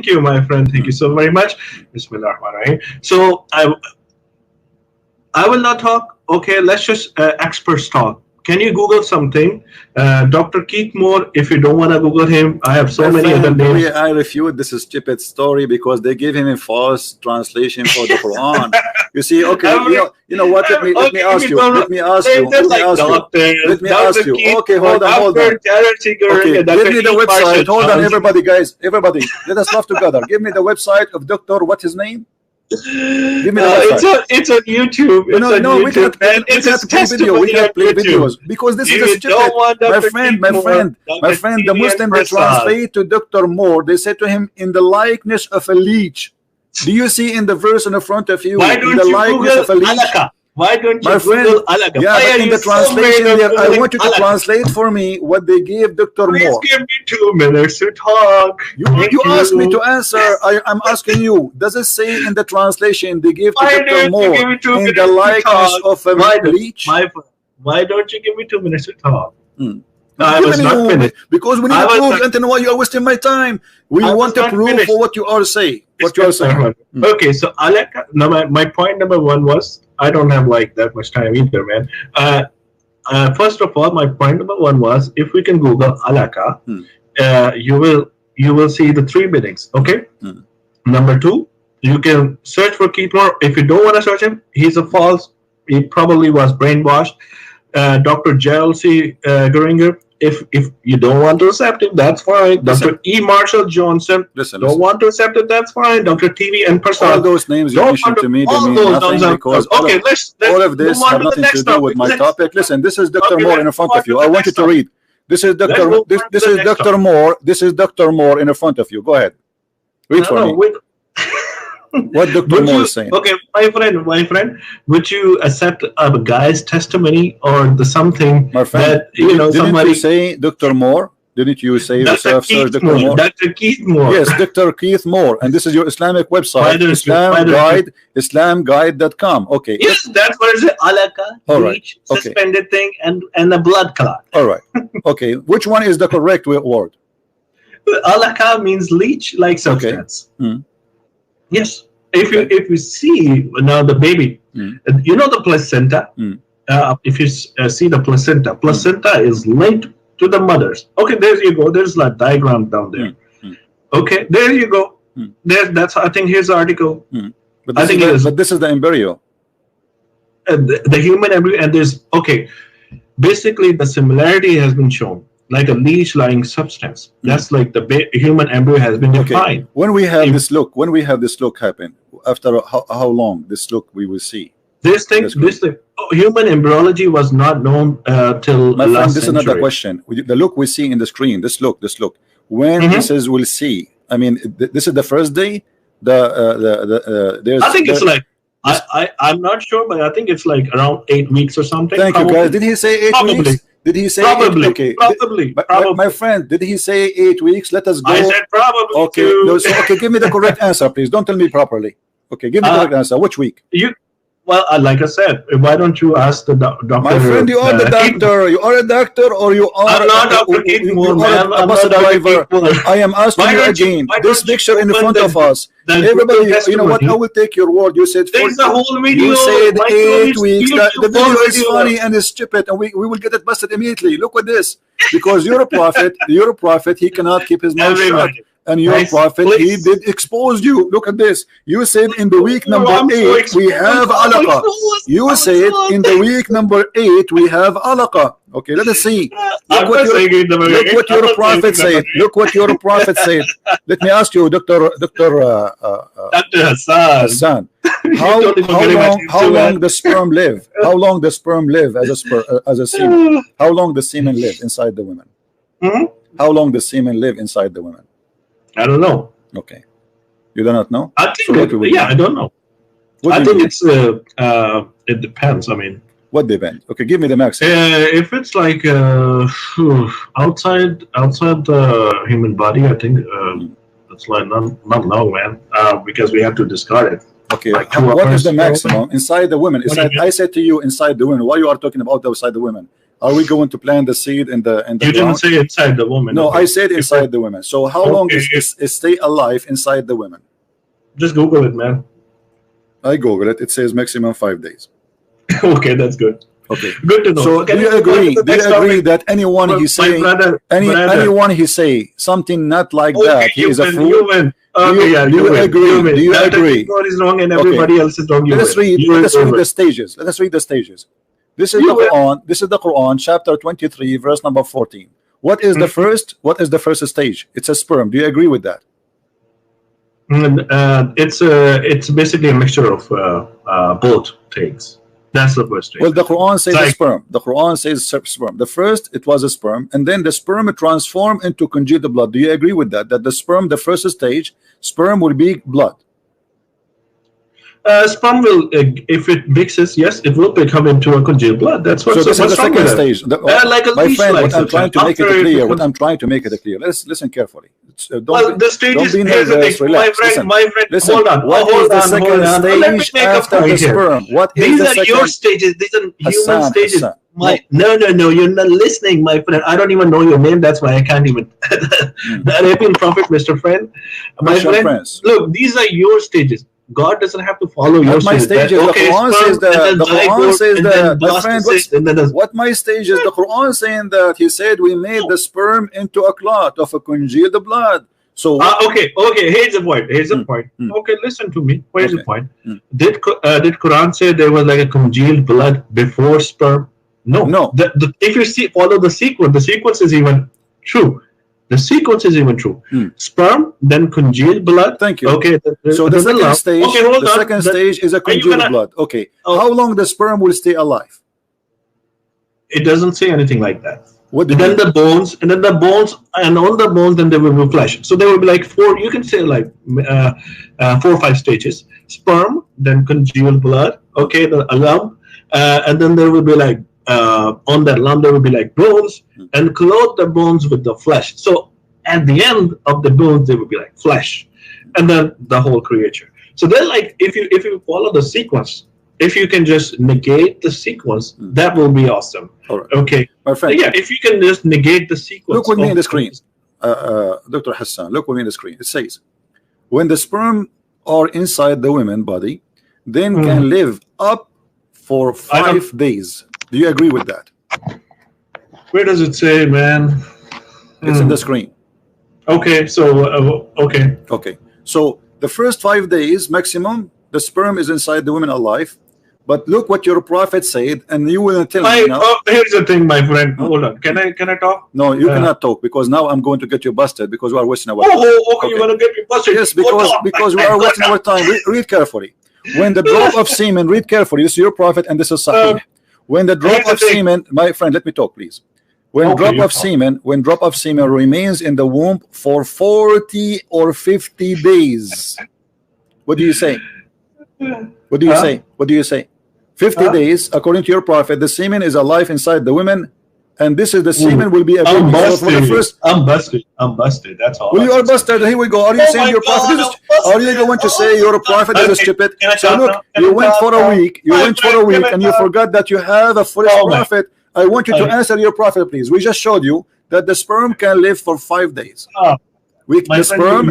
you, my friend. Thank you so very much. Bismillahirrahmanirrahim. So I will not talk. Okay, let's just experts talk. Can you Google something? Dr. Keith Moore, if you don't want to Google him, I have so many other names. I refute this is Djupet's story because they gave him a false translation for the Quran. You see, okay, you know what? Let me ask you. Let me ask you. Okay, hold on. Okay, give me the website. Hold on, everybody, guys. Everybody, let us laugh together. Give me the website of Dr. What's his name? Give me the it's on YouTube. We can't play video. We can't play videos because this is a stupid. My friend, the Muslim they translate to Dr. Moore. They say to him, in the likeness of a leech. Do you see in the verse in the front of you? Why don't the you likeness Google of a leech? Alaka? Why don't you my friend, Google Alaka? Yeah, but in the translation there, I want you to translate for me what they gave Dr. Please Moore. give me 2 minutes to talk. You asked me to answer. I'm asking you. Does it say in the translation they gave to Dr. Moore in the likeness of a leech? Why don't you give me 2 minutes to talk? I was not finished. Because we need to prove, and then why you are wasting my time? We want to prove for what you are saying. What you are saying. Okay, so Alaka. Now my point number 1 was I don't have like that much time either, man. First of all, my point number 1 was if we can Google Alaka, you will see the 3 meanings. Okay. Number 2, you can search for Keith Moore. If you don't want to search him, he's a false. He probably was brainwashed. Dr. Gerald C. Geringer. If you don't want to accept it, that's fine. Dr. E. Marshall Johnson, don't want to accept it, that's fine. Dr. TV and Prasad. All those names you mentioned to me, they mean nothing because all of this have nothing to do with my topic. Listen, this is Dr. Moore in front of you. I want you to read. This is Dr. This is Dr. Moore. This is Dr. Moore in front of you. Go ahead. Read for me. What Dr. Moore is saying. Okay, my friend, would you accept a guy's testimony or the something my friend, that didn't somebody you say Dr. Moore? Didn't you say yourself, sir, Dr. Moore? Dr. Keith Moore. Yes, Dr. Keith Moore, and this is your Islamic website, Islamguide.com. Okay. Yes, that's what it is. Alaka, leech, suspended thing, and a blood clot. All right. Okay. Which one is the correct word? Alaka means leech like substance. Okay. Yes. If you see now the baby, you know the placenta. If you see the placenta is linked to the mothers. Okay, there you go. There's a diagram down there. Okay, there you go. That's I think here's the article. But this is the embryo. The human embryo, and there's basically the similarity has been shown. Like a leech-like substance. That's like the human embryo has been defined. When we have this look happen, after how long this look we will see? Human embryology was not known till my friend, last this century. is not the question. The look we see in the screen, this look. When this is we'll see. I mean, this is the first day. I think it's like I'm not sure, but I think it's like around 8 weeks or something. Thank you, guys. Did he say 8 weeks? Did he say probably? 8? Okay. Probably. My friend, did he say 8 weeks? Let us go. I said probably. Okay. No, okay. Give me the correct answer, please. Don't tell me properly. Okay. Give me the correct answer. Which week? Well, like I said, why don't you ask the doctor? My friend, you are the doctor. You are a doctor, or you are? I'm not Dr. Keith Moore, man. I'm a bus driver. I am asking you again. This picture in front of us. Everybody, you know what? I will take your word. You said there's a whole video. You said 8 weeks. The video is funny and it's stupid, and we will get it busted immediately. Look at this, because you're a prophet. You're a prophet. He cannot keep his mouth shut. And your prophet, he did expose you. Look at this. You said in the week number 8 we have alaqa. You said in the week number 8 we have alaqa. Okay, let us see. Look what your prophet said. Look what your prophet said. Let me ask you, Dr. Hassan. How long the sperm live? How long the sperm live as a semen? How long the semen live inside the women? How long the semen live inside the women? I don't know. Okay, you do not know. I think I don't know. I think it's it depends. I mean, what depends? Okay, give me the max. If it's like outside the human body, I think it's like not long, man. Because we have to discard it. Okay, like 2 what hours. is the maximum inside the women? I said to you inside the women. Why you are talking about outside the women? Are we going to plant the seed in the You didn't say inside the woman. No, okay. I said inside the women. So how long is stay alive inside the women? Just Google it, man. I Google it. It says maximum 5 days. Okay, that's good. Okay, good to know. So do you agree? Do you agree that anyone he say anyone he say something not like that, he is a fool? Okay, do you agree? Do you agree? God is wrong and everybody else is wrong. Let us read the stages. Let us read the stages. This is the Quran. This is the Quran, chapter 23, verse number 14. What is the first? What is the first stage? It's a sperm. Do you agree with that? It's basically a mixture of both things. That's the first stage. Well, the Quran says sperm. The Quran says sperm. The first, it was a sperm, and then the sperm transformed into congealed blood. Do you agree with that? That the sperm, the first stage, sperm will be blood. Sperm will, if it mixes, yes, it will become into a congealed blood. That's what. So this is the second stage. Like a my friend, what I'm trying to make it clear. What I'm trying to make it clear. Let's listen carefully. The stage is here's the thing. My friend, listen, hold on. What is the second stage after the sperm? What is the second? These are your stages. These are human stages. Hassan. No, you're not listening, my friend. I don't even know your name. That's why I can't even. The Arabian prophet, Mr. Friend. My friend, look, these are your stages. God doesn't have to follow your stages. The Quran says that. The Quran says that. My friend, what my stage is? The Quran saying that he said we made the sperm into a clot of a congealed blood. So okay. Here's the point. Okay, listen to me. Here's the point. Did Quran say there was like a congealed blood before sperm? No. If you follow the sequence is even true. The sequence is even true. Sperm, then congealed blood. Thank you. Okay. So the second stage. Okay, hold on. The second stage is a congealed blood. Okay. How long the sperm will stay alive? It doesn't say anything like that. What? Then the bones, and on the bones, then there will be flesh. So there will be like 4. You can say like 4 or 5 stages. Sperm, then congealed blood. Okay, a lump, and then there will be like. On that lump there will be like bones, and clothe the bones with the flesh. So at the end of the bones there will be like flesh, and then the whole creature. So then, like, if you follow the sequence, if you can just negate the sequence, that will be awesome. All right. Okay, my friend. Yeah, if you can just negate the sequence. Look with me in the screen, Dr. Hassan. Look with me in the screen. It says, when the sperm are inside the woman body, then can live up for 5 days. Do you agree with that? Where does it say, man? It's in the screen. Okay, so okay. So the first 5 days maximum, the sperm is inside the woman alive. But look what your prophet said, and you will tell me now. Here's the thing, my friend. Hold on. Can I talk? No, you cannot talk, because now I'm going to get you busted because we are wasting our time. Okay. You're gonna get me busted. Yes, because we are wasting our time. Read carefully. When the drop of semen, read carefully. This is your prophet, and this is Sahih. When the drop of semen, my friend, let me talk, please. When drop of semen remains in the womb for 40 or 50 days, what do you say? What do you say? 50 days, according to your prophet, the semen is alive inside the women, and this is the semen will be a baby. I'm busted. That's all. Well, you are busted. Here we go. Are you saying your prophet is? Are you going to say your prophet is stupid? So look, you went for a week. And you forgot that you have a foolish prophet. I want you to answer your prophet, please. We just showed you that the sperm can live for 5 days. The sperm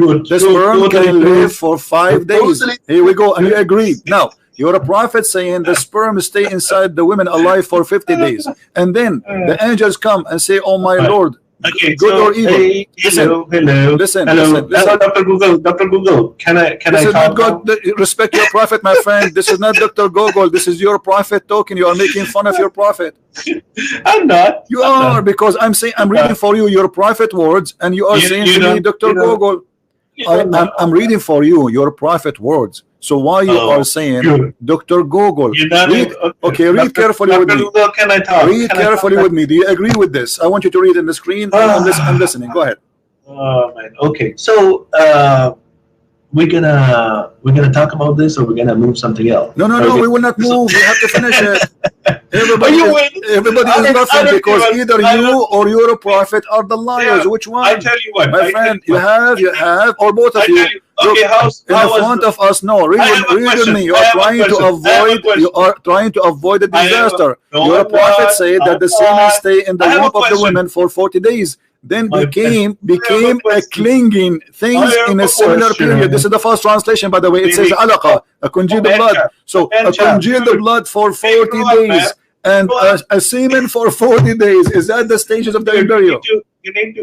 can live for 5 days. Here we go, and you agreed. Now, you're a prophet saying the sperm stay inside the women alive for 50 days. And then the angels come and say, oh my Lord, good or evil. Listen. Dr. Google, can I talk? God, respect your prophet, my friend. This is not Dr. Google. This is your prophet talking. You are making fun of your prophet. I'm not. You are, because I'm reading for you your prophet words, and you are saying to me, Dr. Google. I'm reading for you your prophet words. So why you are saying Dr. Google? Read carefully with me. Can I talk? Read carefully with me. Do you agree with this? I want you to read in the screen. I'm listening. Go ahead. Man. Okay. So we're gonna talk about this, or we're gonna move something else? No. We will not move. We have to finish it. Everybody is laughing because either you or your prophet are the liars. Which one? I tell you what, my friend. You have, or both of you. Okay, in the front of us. No, read with me. You are trying to avoid. You are trying to avoid the disaster. Your prophet said that the semen stay in the womb of the women for 40 days. Then became a clinging things in a similar period. This is the first translation, by the way. It says alaqa, a congealed blood. So a congealed blood for 40 days and a semen for 40 days. Is that the stages of the embryo? You need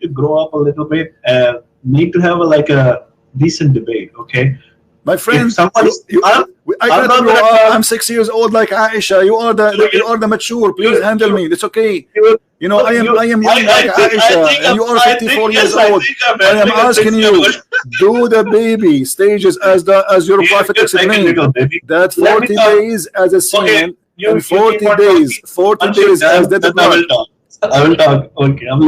to grow up a little bit and need to have like a decent debate, okay? My friend, I cannot grow up. I'm 6 years old like Aisha. You are the mature. Please handle me. It's okay. You know, I am young like Aisha, and you are 54 years old. I am asking you, do the baby stages as your prophet explained. That 40 days as a semen and 40 days as the blood. I will talk. Okay, I'm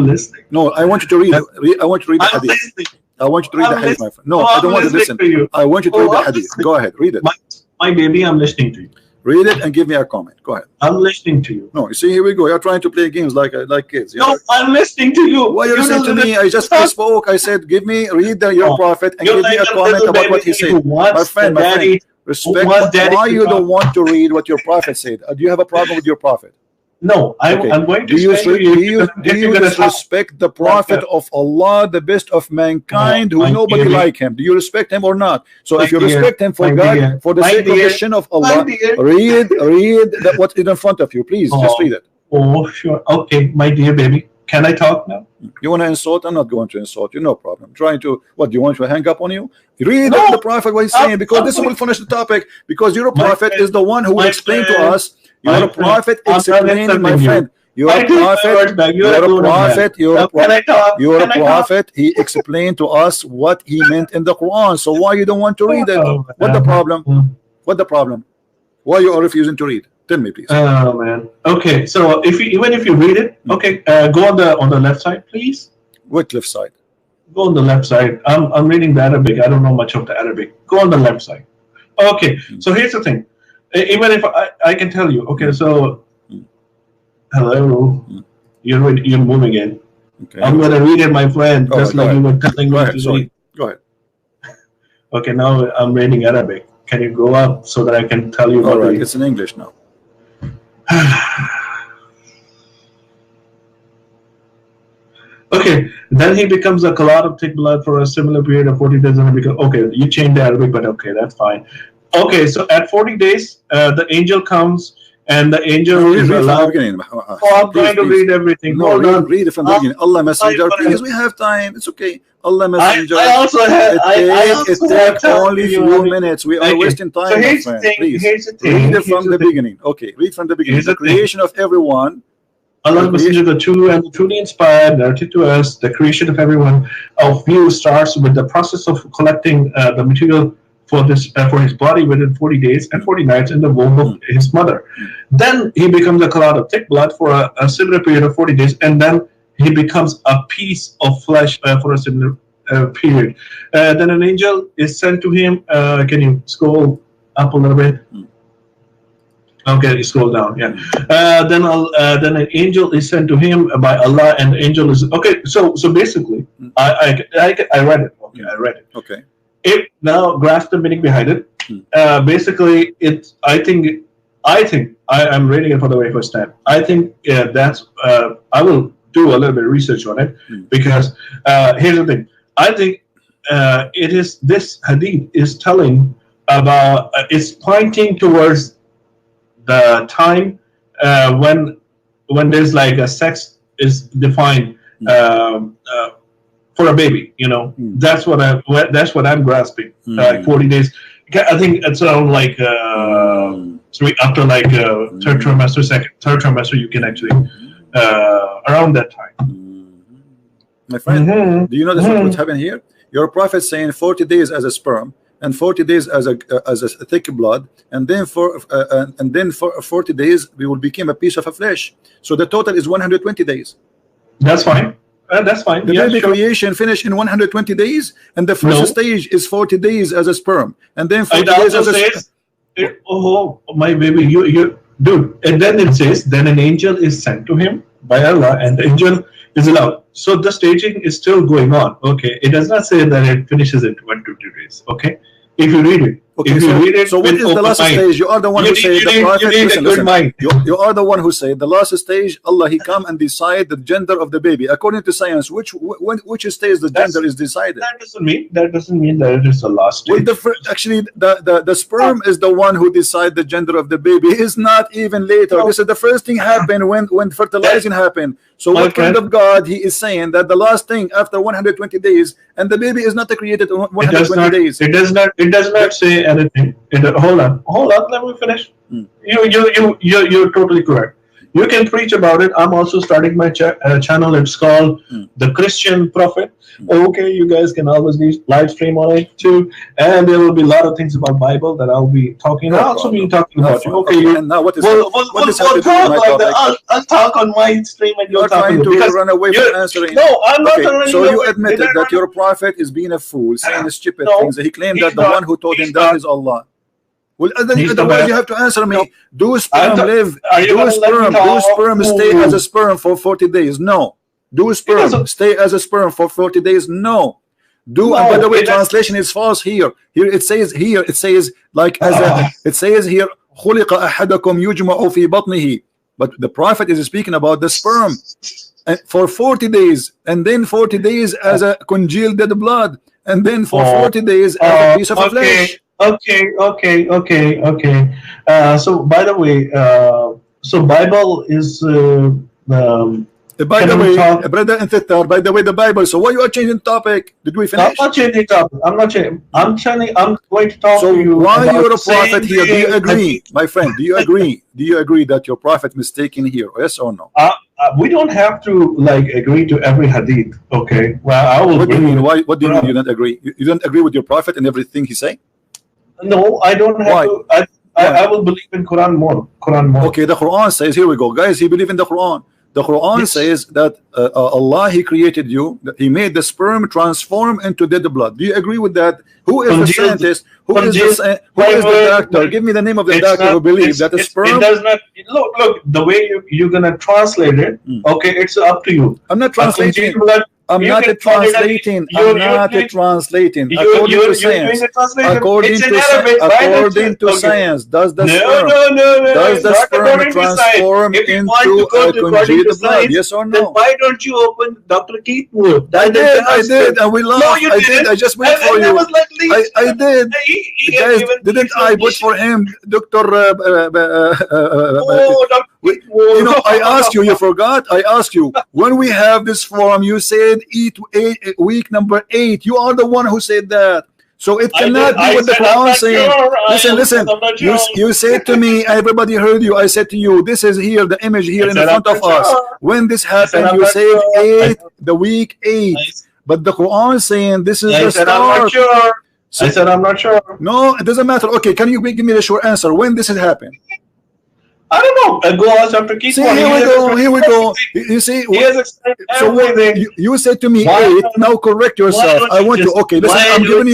listening. No, I want you to read. I want you to read the hadith. I want you to read the hadith, my friend. No, I don't want to listen. I want you to read the hadith. Go ahead, read it. My baby, I'm listening to you. Read it and give me a comment. Go ahead. I'm listening to you. No, you see, here we go. You're trying to play games like kids. No, I'm listeting to you. Why are you listening to me? I just spoke. I said, read your prophet and give me a comment about what he said. My friend, respect. Why you don't want to read what your prophet said? Do you have a problem with your prophet? No, I'm going to do you respect the prophet of Allah, the best of mankind, who nobody like him? Do you respect him or not? So if you respect him for God, for the sake of the sin of Allah, read what is in front of you. Please, just read it. Oh, sure. Okay, my dear baby. Can I talk now? You want to insult? I'm not going to insult you. No problem. I'm trying to. What do you want to hang up on you? Read the prophet what he's saying, because this will finish the topic. Because your prophet is the one who will explain to us. You're a prophet explaining, my friend. You're a prophet. You're a prophet. He explained to us what he meant in the Quran. So why you don't want to read it? What the problem? What the problem? Why you are refusing to read? Tell me, please. Oh man. Okay. So even if you read it, okay, go on the left side, please. What left side? Go on the left side. I'm reading the Arabic. I don't know much of the Arabic. Go on the left side. Okay. So here's the thing. Even if I can tell you, okay, so hello, you're moving in. Okay. I'm gonna read it, my friend, just like you were telling me to read. Go ahead. Okay, now I'm reading Arabic. Can you go up so that I can tell you? All right, it's in English now. Okay, then he becomes a clot of thick blood for a similar period of 40 days, and okay, you changed the Arabic, but okay, that's fine. Okay, so at 40 days, the angel comes, and the angel is allowed. I'm trying to read everything. No, read it from the beginning. Allah Messenger, please, we have time. It's okay. Allah Messenger. It takes only a few minutes. We are wasting time, so my friend. Please, read it from the beginning. Okay, read from the beginning. The creation of everyone. Allah Messenger, the true and the truly inspired, narrated to us, the creation of everyone of you starts with the process of collecting the material for his body within 40 days and 40 nights in the womb of his mother. Then he becomes a clot of thick blood for a similar period of 40 days, and then he becomes a piece of flesh for a similar period. Then an angel is sent to him. Can you scroll up a little bit? Okay, scroll down. Yeah. Then an angel is sent to him by Allah, and the angel is okay. So basically, I read it. Okay, I read it. Okay. It now grasp the meaning behind it. Basically, it's. I think I'm reading it for the very first time. I think that's. I will do a little bit of research on it because here's the thing. I think it is this hadith is telling about. It's pointing towards the time when there's like a sex is defined. For a baby, that's what I'm grasping. 40 days. I think it's around like after like third trimester, you can actually around that time. My friend, do you know what's happening here? Your prophet saying 40 days as a sperm and 40 days as a thick blood, and then for 40 days we will become a piece of a flesh. So the total is 120 days. That's fine. That's fine. The baby creation finished in 120 days, and the first stage is 40 days as a sperm, and then 40 days as a oh my baby, you dude. And then it says, then an angel is sent to him by Allah, and the angel is allowed. So the staging is still going on. Okay, it does not say that it finishes in 1 to 2 days. Okay, if you read it. Okay, if you read it so what is the last stage? You are the one who said the prophet. You are the one who said the last stage. Allah, He come and decide the gender of the baby according to science. Which stage the gender is decided? That doesn't mean that it is the last stage. Well, actually, the sperm is the one who decide the gender of the baby. It's not even later. This is the first thing happened when fertilizing happened. So what kind of God He is saying that the last thing after 120 days and the baby is not created in 120 days? It does not say anything. Hold on, let me finish. You're totally correct. You can preach about it. I'm also starting my channel. It's called The Christian Prophet. Okay, you guys can always live stream on it too, and there will be a lot of things about Bible that I'll be talking. I'll also be talking about you. Okay, and now what is we'll talk on my stream, and you'll talk trying to run away from answering. No, I'm not. Okay, so you admitted that your prophet is being a fool, saying stupid things. He claimed that the one who told him that is Allah. Well, otherwise you have to answer me. Do sperm live? Do sperm stay as a sperm for 40 days? No. Do sperm stay as a sperm for 40 days? No. By the way, translation is false here. Here it says like as it says here خُلِقَ أَحَدَكُمْ يُجْمَعُ فِي بَطْنِهِ. But the prophet is speaking about the sperm for 40 days, and then 40 days as a congealed dead blood, and then for 40 days as a piece of flesh. Okay. So by the way, so Bible is by the way, brother and sister, by the way, the Bible. So why you are changing topic? Did we finish? I'm not changing topic. I'm going to talk to you. So why you're a prophet here? Do you agree, my friend? Do you agree? Do you agree that your prophet mistaken here? Yes or no? We don't have to agree to every hadith. Okay. Well, I will. What do you mean? Why? What do you mean you don't agree? You don't agree with your prophet and everything he say? No, I don't have to. I will believe in Quran more. Okay, the Quran says, here we go, guys. He believe in the Quran. The Quran says that Allah, He created you, that He made the sperm transform into dead blood. Do you agree with that? Who is the scientist? Who is the doctor? Give me the name of the doctor who believes that the sperm. It does not. Look. The way you're gonna translate it. Okay, it's up to you. I'm not translating. I'm not translating. According to science. According to science, does the sperm transform into a congealed blood? Yes or no? Then why don't you open Dr. Keith Wood? I did, and we laughed. I did. I just wait for you. I did. Guys, didn't I vote for him, Dr. You know, I asked you. You forgot. I asked you when we have this forum. You said eat week number 8. You are the one who said that. So it cannot be what the Quran saying. Listen. You said to me, everybody heard you. I said to you, this is here, the image here in the front of us. When this happened, you said 8, the week 8. But the Quran is saying this is the start. I said I'm not sure. No, it doesn't matter. Okay, can you give me the short answer? When this has happened? I don't know. Go ask Dr. Keith. Here we go. You see, so you said to me 8. Now correct yourself. I want you. Okay, listen. I'm giving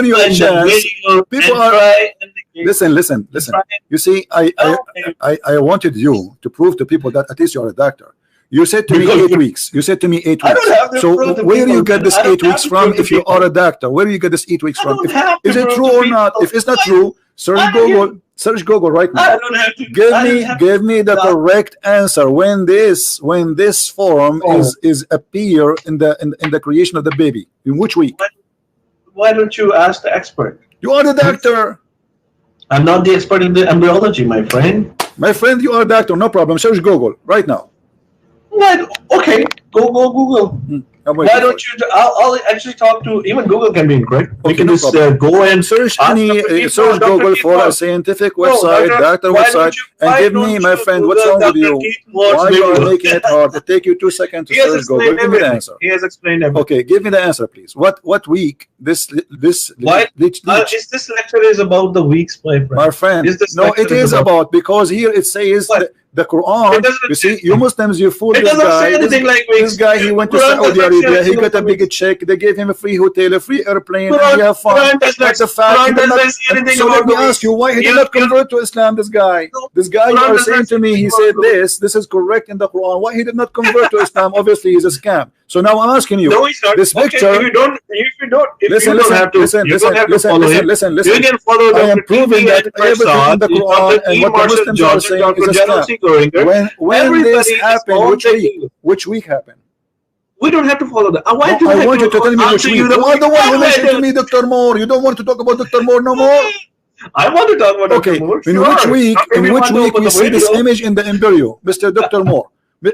you a chance. People are. Listen. You see, I wanted you to prove to people that at least you are a doctor. You said to me 8 weeks. You said to me 8 weeks. So where do you get this 8 weeks from if you are a doctor? Where do you get this 8 weeks from? Is it true or not? If it's not true, search Google right now. Give me the correct answer when this form is appear in the creation of the baby. In which week? Why don't you ask the expert? You are the doctor. I'm not the expert in the embryology, my friend. My friend, you are a doctor. No problem. Search Google right now. Okay, go Google. Why don't you? I'll actually talk to. Even Google can be incorrect. We can just go and search Google for a scientific website, doctor website, and give me, my friend, what's wrong with you? Why you are making it hard? It take you 2 seconds to search Google. Give me the answer. He has explained everything. Okay, give me the answer, please. What week this? Why? Is this lecture is about the weeks, my friend? My friend, no, it is about because here it says. The Quran, you see, you Muslims, you fool this guy. This guy, he went to Saudi Arabia, he got a big check, they gave him a free hotel, a free airplane, and he have fun. That's a fact. So let me ask you, why he did not convert to Islam, this guy? This guy you are saying to me, he said this is correct in the Quran. Why he did not convert to Islam? Obviously he's a scam. So now I'm asking you, no, he's not. this picture, if you don't listen, you can follow the I am proving that everything in the Quran and what the Muslims are saying is a scam. When this happened, which week happened? We don't have to follow that. Why No, do I want you to tell me which week. You are the one who mentioned to me Dr. Moore. You don't want to talk about Dr. Moore no more? I want to talk about Dr. Moore. In which week? In which week we see this image in the embryo, Mr. Dr. Moore?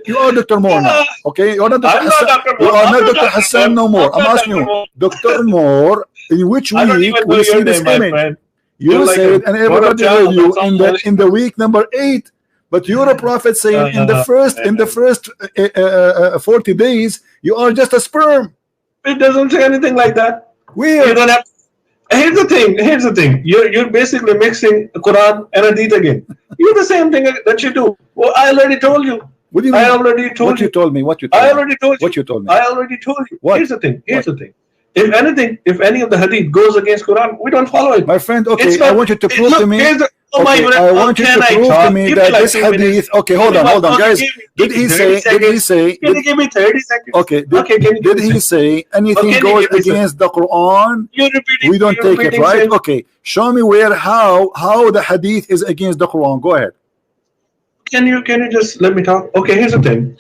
You are Dr. Moore now. Okay, you are not Dr. Hassan. You are not Dr. Hassan no more. I'm asking you, Dr. Moore. In which week we see this image? You said, and everybody heard you in the week number 8. But you're a prophet saying in the first 40 days you are just a sperm. It doesn't say anything like that. Weird. You don't have. Here's the thing. You're basically mixing the Quran and Hadith again. You're the same thing that you do. Well, I already told you. What do you mean? I already told you. What you told me? What you told I me? already told you. What you told me? I already told you. What? Here's the thing. Here's the thing. If any of the Hadith goes against Quran, we don't follow it. My friend, okay, I want you to prove to me. Okay, I want you to prove to me that this hadith. Okay, hold on, guys. Did he say? Can you give me 30 seconds? Okay. Did he say anything goes against the Quran? We don't take it, right? Okay. Show me where how the hadith is against the Quran. Go ahead. Can you just let me talk? Okay, here's the thing.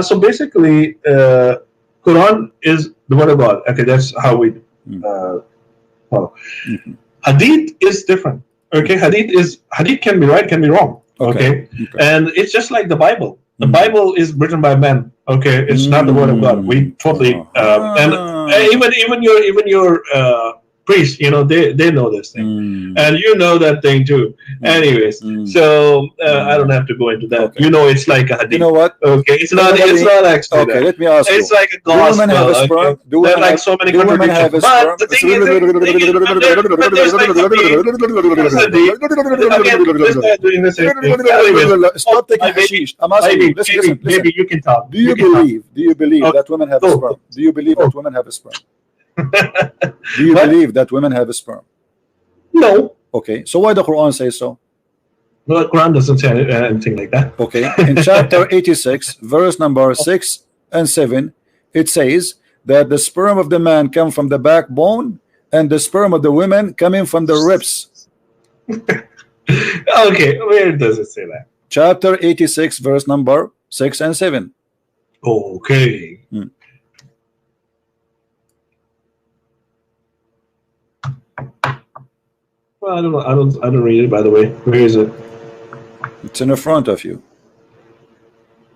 So basically, Quran is the word of God. Okay, that's how we follow. Hadith is different. Okay, hadith can be right, can be wrong. Okay. And it's just like the Bible. The Bible is written by men. Okay, it's not the word of God. We totally and even your priests, you know, they know this thing, and you know that thing too. Anyways, so I don't have to go into that. You know, it's like a hadith. You know what? Okay, it's not actually. Okay, let me ask you. It's like a gospel. Do women have a sperm? Do women like so many contradictions. But the thing is, stop taking hashish. I'm asking you. Listen. Maybe you can talk. Do you believe that women have a sperm? Do you believe that women have a sperm? Do you believe that women have a sperm? No. Okay, so why the Quran say so? No, the Quran doesn't say anything like that. Okay, in chapter 86, verse number 6 and 7, it says that the sperm of the man come from the backbone, and the sperm of the women coming from the ribs. Okay, where does it say that? Chapter 86, verse number 6 and 7. Okay. Well, I don't read it, by the way. Where is it? It's in the front of you.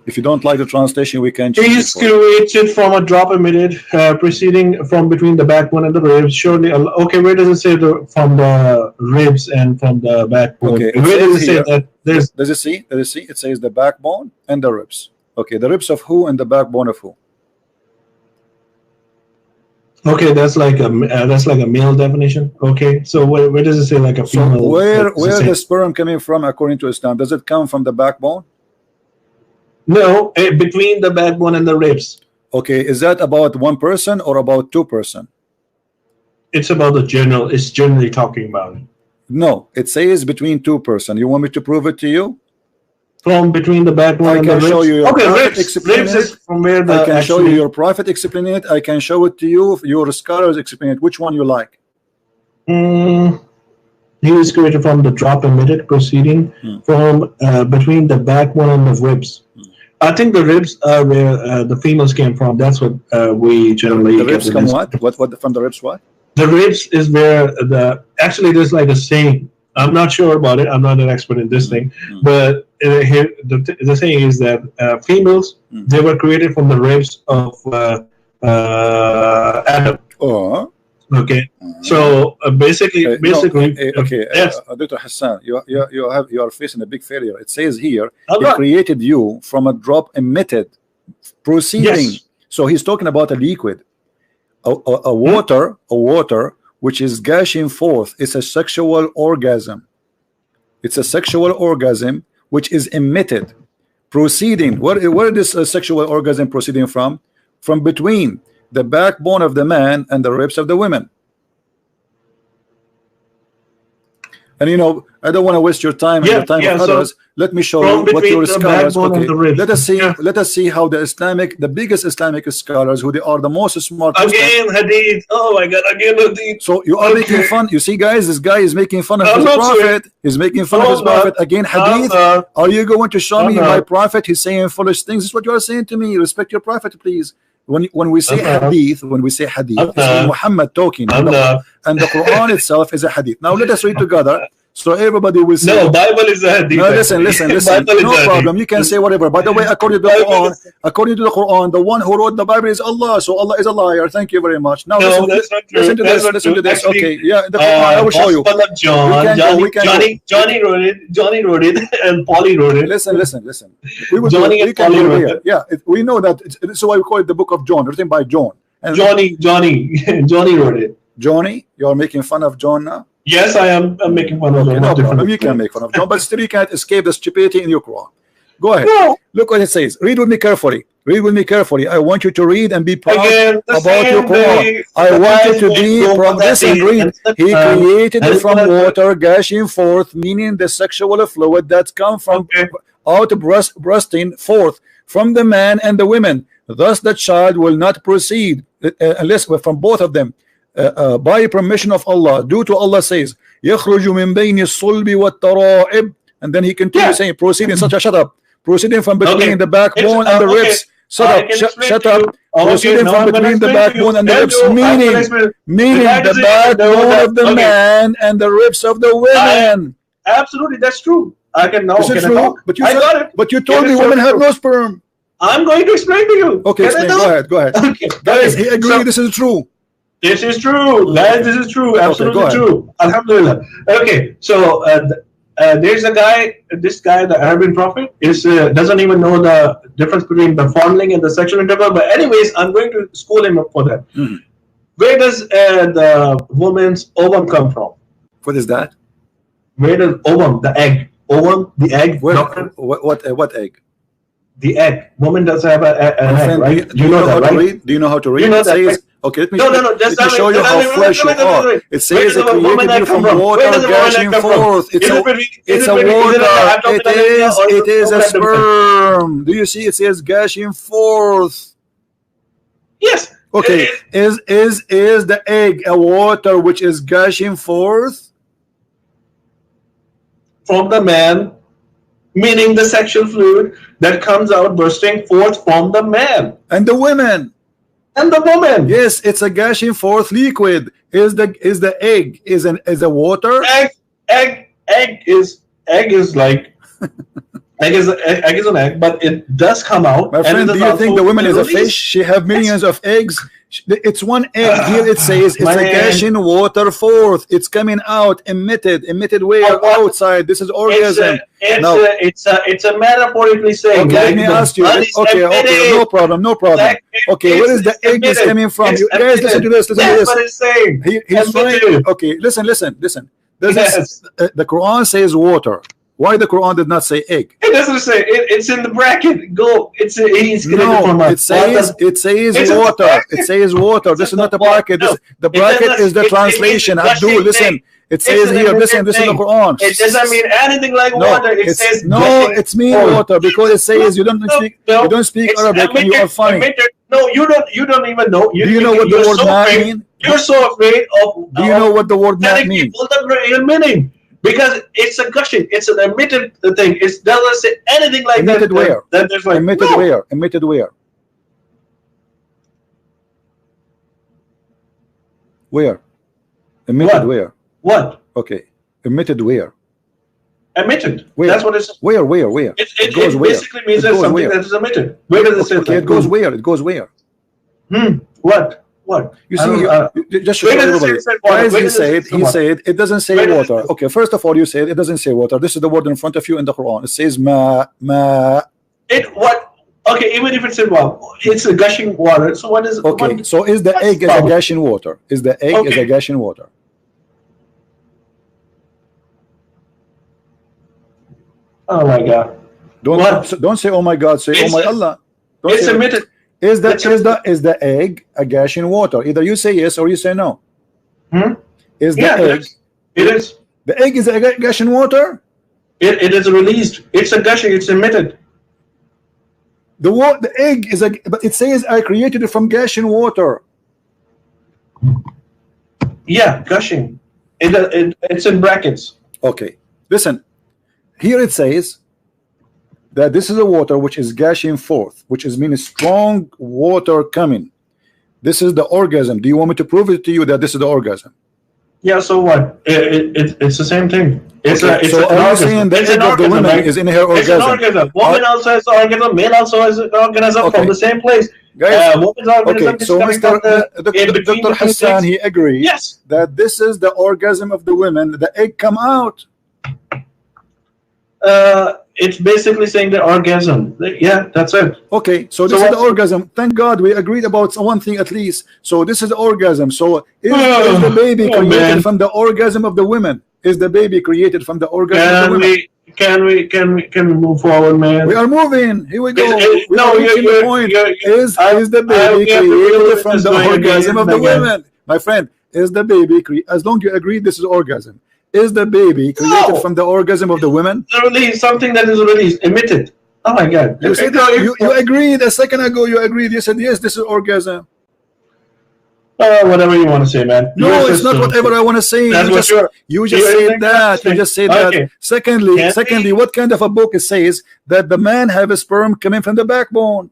If you don't like the translation, we can change He's created from a drop emitted, proceeding from between the backbone and the ribs. Surely, okay, where does it say from the ribs and from the backbone? Okay, where does it say that there's... Does it see? It says the backbone and the ribs. Okay, the ribs of who and the backbone of who? Okay, that's like a male definition. Okay, so where does it say like a female? So where the sperm coming from according to Islam? Does it come from the backbone? No, between the backbone and the ribs. Okay, is that about one person or about two person? It's about the general. It's generally talking about it. No, it says between two person. You want me to prove it to you? From between the backbone and the ribs. I can show you your prophet explain it. Is from where the I can show you your prophet explain it. I can show it to you. Your scholars explain it. Which one you like? He was created from the drop emitted proceeding from between the backbone and the ribs. I think the ribs are where the females came from. That's what we generally. The ribs come what? What from the ribs? What? The ribs is where actually there's like a saying. I'm not sure about it. I'm not an expert in this thing, but here the saying is that females they were created from the ribs of Adam. Oh. Okay. So basically, yes. Dr. Hassan, you are facing a big failure. It says here he created you from a drop emitted proceeding. Yes. So he's talking about a liquid, a water which is gushing forth. It's a sexual orgasm. It's a sexual orgasm which is emitted, proceeding. Where is this sexual orgasm proceeding from? From between the backbone of the man and the ribs of the women. And you know, I don't want to waste your time and the time of others. So let me show you what your scholars. Okay, let us see how the biggest Islamic scholars, who they are the most smart. Again, hadith. Oh my God, again hadith. So you are making fun. You see, guys, this guy is making fun of his prophet. He's making fun of his prophet. Again, hadith. Are you going to show me my prophet? He's saying foolish things. This is what you are saying to me. Respect your prophet, please. When we say hadith, it's Muhammad talking, and the Quran itself is a hadith. Now let us read together, so everybody will see. No, Bible is a hadith. No, listen. No problem. You can say whatever. By the way, according to the Quran, the one who wrote the Bible is Allah. So Allah is a liar. Thank you very much. Now listen to this. Okay, yeah, the Quran. I will show you. Johnny wrote it, and Polly wrote it. Listen. We will Johnny and Polly wrote it. Yeah, we know that. This is why we call it the Book of John, written by John. And Johnny wrote it. Johnny, you are making fun of John now? Yes, I am. I'm making fun of John. No problem. You can make fun of John, but still you can't escape the stupidity in your Quran. Go ahead. No. Look what it says. Read with me carefully. I want you to read and be proud about your Quran. I want you to be from this and read. He created it from water gushing forth, meaning the sexual fluid that comes from out bursting forth from the man and the women. Thus the child will not proceed unless from both of them by permission of Allah, due to Allah says يخرج من بين الصلب والترائب, and then he continues saying proceeding proceeding from between the backbone and the ribs. Shut up. Proceeding from between the backbone and the ribs, meaning the backbone of the man and the ribs of the women. Absolutely, that's true. I can now. But you got it. But you told me women have no sperm. I'm going to explain to you. Okay, go ahead. Okay. Guys, he agreed. This is true. This is true, guys. This is true. Absolutely true. Alhamdulillah. Okay, so there's a guy. This guy, the Arabian prophet, doesn't even know the difference between the fondling and the sexual intercourse. But anyways, I'm going to school him up for that. Where does the woman's ovum come from? What is that? Where does ovum, the egg, the egg? What egg? The egg. Woman does have an egg, right? Do you know how to read? Do you know how to read? You know that, right? Okay, let me show you how fresh you are. It says it created you from water gushing forth. It's a water. It is a sperm. Do you see? It says gushing forth. Yes. Okay. Is the egg a water which is gushing forth from the man, meaning the sexual fluid that comes out bursting forth from the man and the women? And the woman. Yes, it's a gushing forth liquid. Is the egg is a water? Egg is like egg is an egg, but it does come out. My friend, do you think the woman is a fish? She have millions of eggs. It's one egg. Here it says it's a gushing water forth. It's coming out, emitted where? Outside. This is orgasm. It's a metaphorically saying. Okay, let me ask you. Okay, no problem. Okay, where is the egg is coming from? You guys, listen to this. That's what it's saying. He's trying. Okay, listen. The Quran says water. Why the Quran did not say egg? It doesn't say. It's in the bracket. Go. It says water. It says water. This is not a bracket. The bracket is the translation. Abdul, listen. It says here. Listen. This is the Quran. It doesn't mean anything like water. It says it's mean water because it says you don't speak Arabic and you are funny. No, you don't even know. Do you know what the word mat mean? You're so afraid of. Do you know what the word mat means? The real meaning. Because it's a gushing, it's an emitted thing. It doesn't say anything like emitted that. Where? That there's like, emitted no. where? Emitted where? Where? Emitted what? Where? What? Okay. Emitted where? Emitted. Where? That's what it's. Where? It goes basically means there's something that is emitted. Where does it say? Okay, it goes where? It goes where? What? What? You see, just show everybody. Guys, he said it doesn't say water. Okay, first of all, you said it doesn't say water. This is the word in front of you in the Quran. It says ma. It what? Okay, even if it said it's a gushing water. So what is? Okay, so is the egg is a gushing water? Is the egg is a gushing water? Oh my God! Don't say oh my God. Say oh my Allah. It's emitted. Is the egg a gushing water? Either you say yes or you say no. Hmm? Is the egg? It is. The egg is a gushing water. It is released. It's a gushing. It's emitted. The egg is but it says I created it from gushing water. Yeah, gushing. It's in brackets. Okay, listen. Here it says that this is a water which is gushing forth, which is meaning strong water coming. This is the orgasm. Do you want me to prove it to you that this is the orgasm? Yeah. So what? It's the same thing. It's okay, so are you saying the egg of the woman right? is in her orgasm? It's an orgasm. Woman also has an orgasm. Male also has an orgasm from the same place. Guys, woman's organism okay, so Dr. Hassan, he agrees that this is the orgasm of the women. The egg come out. It's basically saying the orgasm. Yeah, that's it. Okay, so this is the orgasm. Thank God we agreed about one thing at least. So this is the orgasm. So is the baby created from the orgasm of the women? Is the baby created from the orgasm of the women? Can we move forward, man? We are moving. Here we go. No, the point. Is the baby created from the orgasm of the women? My friend, is the baby as long as you agree this is orgasm? Is the baby created from the orgasm of the women? Release something that is released, emitted. Oh my God! You said you agreed a second ago. You agreed. You said yes, this is orgasm. Whatever you want to say, man. No, it's not whatever I want to say. You just said that. You just said that. Secondly, what kind of a book it says that the man have a sperm coming from the backbone,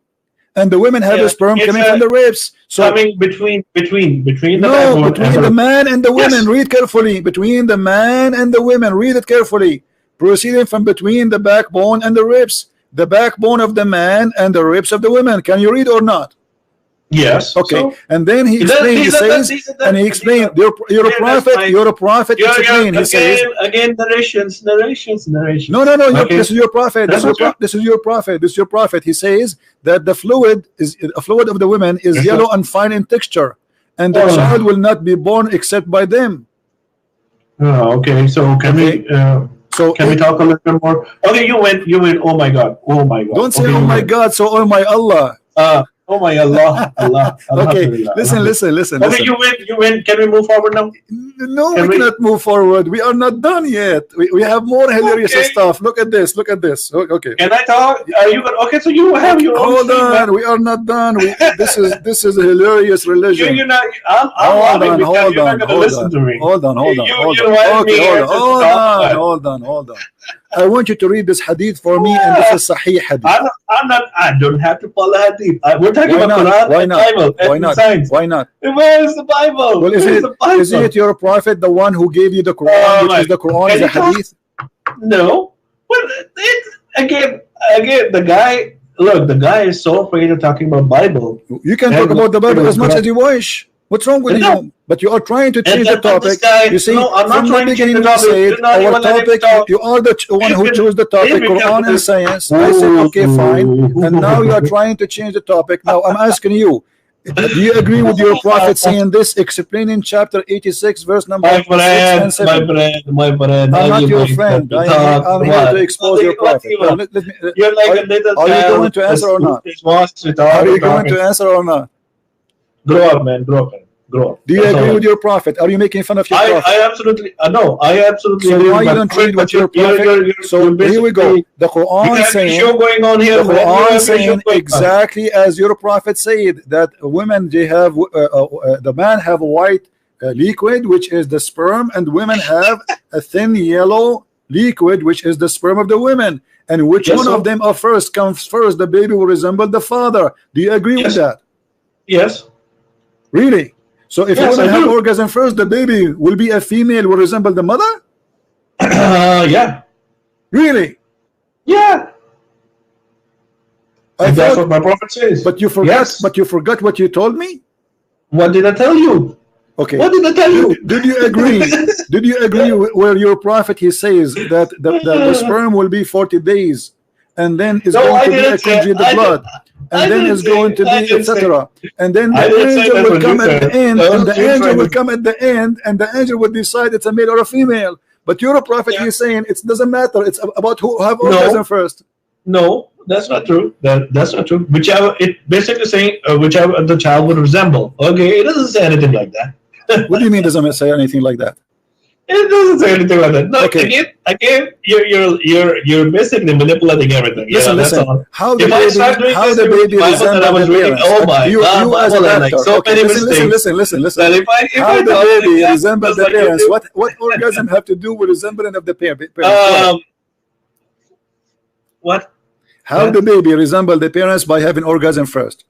and the women have a sperm coming from the ribs? So coming between the backbone between the man and the women. Read carefully. Between the man and the women. Read it carefully. Proceeding from between the backbone and the ribs, the backbone of the man and the ribs of the women. Can you read or not? Yes. Okay. So, and then he explained. He says, and he explained, "You're a prophet. You're a prophet." He says again, narrations. No. This is your prophet. This is your prophet. He says that the fluid of the women is yellow and fine in texture, and the child will not be born except by them. Oh, okay. So can we? Can we talk a little bit more? Okay, you went. Oh my God. Don't say oh my God. So oh my Allah. Oh my Allah. Okay, listen. Okay, you win. Can we move forward now? No, we cannot move forward. We are not done yet. We have more hilarious stuff. Look at this. Okay. Can I talk? Are you good? Okay, so you have your own. Hold on. We are not done. This is a hilarious religion. You're not. Hold on. I want you to read this hadith for me, and this is Sahih hadith. I don't have to follow hadith. We're talking about Quran and Bible and science. Why not? Where is the Bible? Well, is it your prophet, the one who gave you the Quran, which is the Quran, is a hadith? No. Well, again, the guy. Look, the guy is so afraid of talking about Bible. You can talk about the Bible as much as you wish. What's wrong with you? But you are trying to change the topic. You see, no, I'm not trying to change the topic. Our topic, you are the one who chose the topic, Quran and science. I said, okay, fine. And now you are trying to change the topic. Now I'm asking you, do you agree with your prophet saying this, explaining chapter 86, verse number 6 and 7? My friend. I'm not your friend. I'm here to expose your prophet. You're like a little child. Are you going to answer or not? Are you going to answer or not? Grow up, man. Grow up. Do you agree with your prophet? Are you making fun of your prophet? I absolutely no. I absolutely. So why you don't read what your prophet? So here we go. The Quran saying. Show going on here. The Quran saying exactly as your prophet said that women they have the man have a white liquid which is the sperm, and women have a thin yellow liquid which is the sperm of the women. And which one of them comes first? The baby will resemble the father. Do you agree with that? Yes. Really? So if women have orgasm first, the baby will be a female, will resemble the mother? Yeah. Really? Yeah. That's what my prophet says. But you forgot. But you forgot what you told me. What did I tell you? Okay. What did I tell you? Did you agree? Did you agree where your prophet he says that the sperm will be 40 days, and then it's going to be a congealed blood? And then it's going to be etc. And then the angel will come at the end, and the angel will come at the end, and the angel will decide it's a male or a female. But you're a prophet, you're saying it doesn't matter. It's about who have orgasm first. No, that's not true. That's not true. Whichever it basically saying whichever the child would resemble. Okay, it doesn't say anything like that. What do you mean doesn't say anything like that? It doesn't say anything like that. No, Okay. again, you're basically manipulating everything. Listen, that's listen. all. How the If I start baby, doing how this the in the baby Bible that I resembles was the reading, parents. oh my You God, as a Bible had, like, doctor. so Okay, many listen, mistakes. listen. That if I How the don't baby yeah, resembles just the like parents? you do. What orgasm have to do with resembling of the parents? Go ahead. What? How What? the baby resemble the parents by having orgasm first?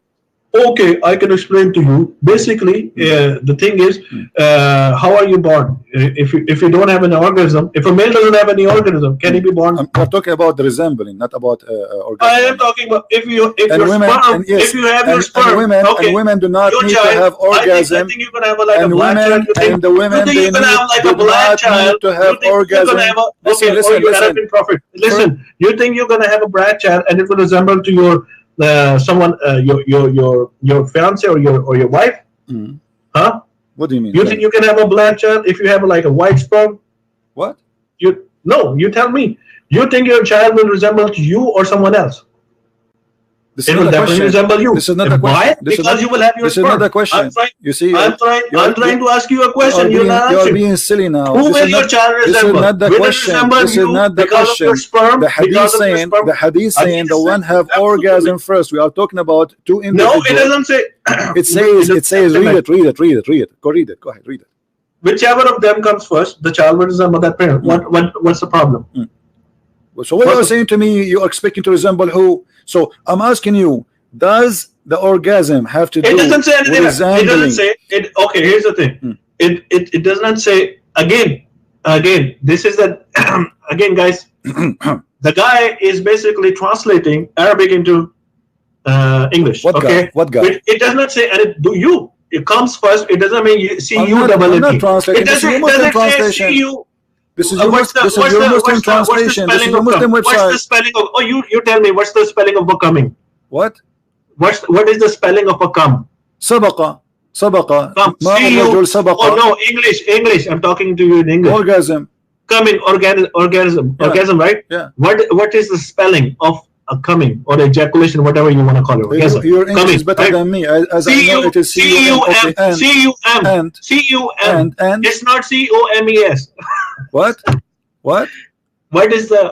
Okay, I can explain to you. Basically, the thing is, how are you born? If you don't have an organism, if a male doesn't have any organism, can he be born? We're talking about the resembling, not about orgasm. I am talking about if your women, sperm, yes, if you have your sperm, and women do not your need child, to have orgasm. I think you're gonna have like a And black women, child. and the women, you think they you're gonna have like a do black not child? need to have You think orgasm. You're gonna have a, Listen, okay, listen, you're listen. Arabic prophet. Listen, you think you're gonna have a black child and it will resemble to your someone, your fiance or your wife? Huh? What do you mean? You think you can have a black child if you have like a white sperm? What? You tell me. You think your child will resemble to you or someone else? It will definitely resemble you. This is not a question. Why? Because you will have your This is sperm. not a question. You see, I'm trying to ask you a question. You're not You're answering. being silly now. Who will your child resemble? This is not the question. This is not the because question. Of your sperm, the hadith saying the one have orgasm first. We are talking about two individuals. No, it doesn't say. It says. Read it. Go read it. Go ahead. Read it. Whichever of them comes first, the child will resemble that parent. What's the problem? So what you're saying to me, you're expecting to resemble who? So I'm asking you, does the orgasm have to do it doesn't say anything. It doesn't say it. Okay, here's the thing. It does not say again. This is that again, guys. The guy is basically translating Arabic into English. What okay, guy? What guy? It does not say, and it comes first. It doesn't mean you see you double I'm not it. translating. It doesn't say see you. This is your Muslim translation. This is your Muslim website. What's the spelling of? Oh, you tell me. What's the spelling of becoming? What? What is the spelling of become? Sabaqa. Oh no, English. I'm talking to you in English. Orgasm. Coming, orgasm, right? Yeah. What is the spelling of a coming or ejaculation, whatever you want to call it? Orgasm. Your English is better than me. As I know, it is C-U-M. C-U-M. It's not C-O-M-E-S. What? What is the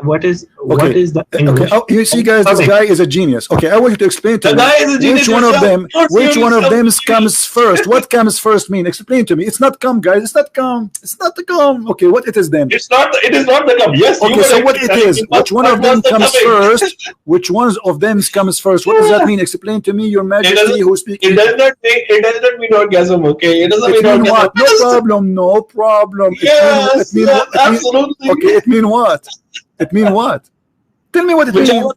English? Okay. Oh, you see, guys, this guy is a genius. Okay, I want you to explain to me which one of them comes first. What comes first mean? Explain to me. It's not come, guys. It's not come. It's not the come. Okay, what it is then? It is not the come. Yes. Okay, so what it is? Which one of them comes first? Which one of them comes first? What does that mean? Explain to me, Your Majesty, who speaks. It does not mean orgasm. Okay, it doesn't mean orgasm. What? No problem. Yes, absolutely. Okay, it mean what? It mean what? Tell me what it means.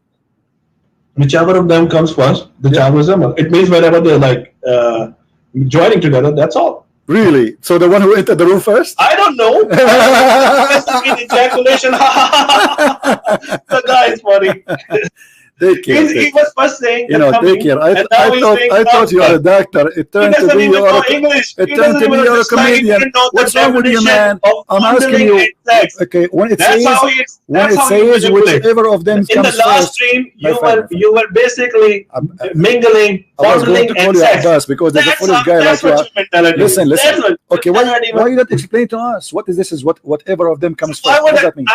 Whichever of them comes first, the child resemble. It means whenever they're like joining together, that's all. Really? So the one who entered the room first? I don't know. Ejaculation. The guy is funny. He was first saying, take care. I thought you are a doctor. It turned to be you are a comedian. What's wrong with you, man? I'm asking you. Okay, when it says whichever of them comes first. In the last stream, you were basically mingling, fondling, and sex. Because there's a foolish guy like you. Listen. Okay, why you not explain to us? What is this? Is whatever of them comes first? What does that mean?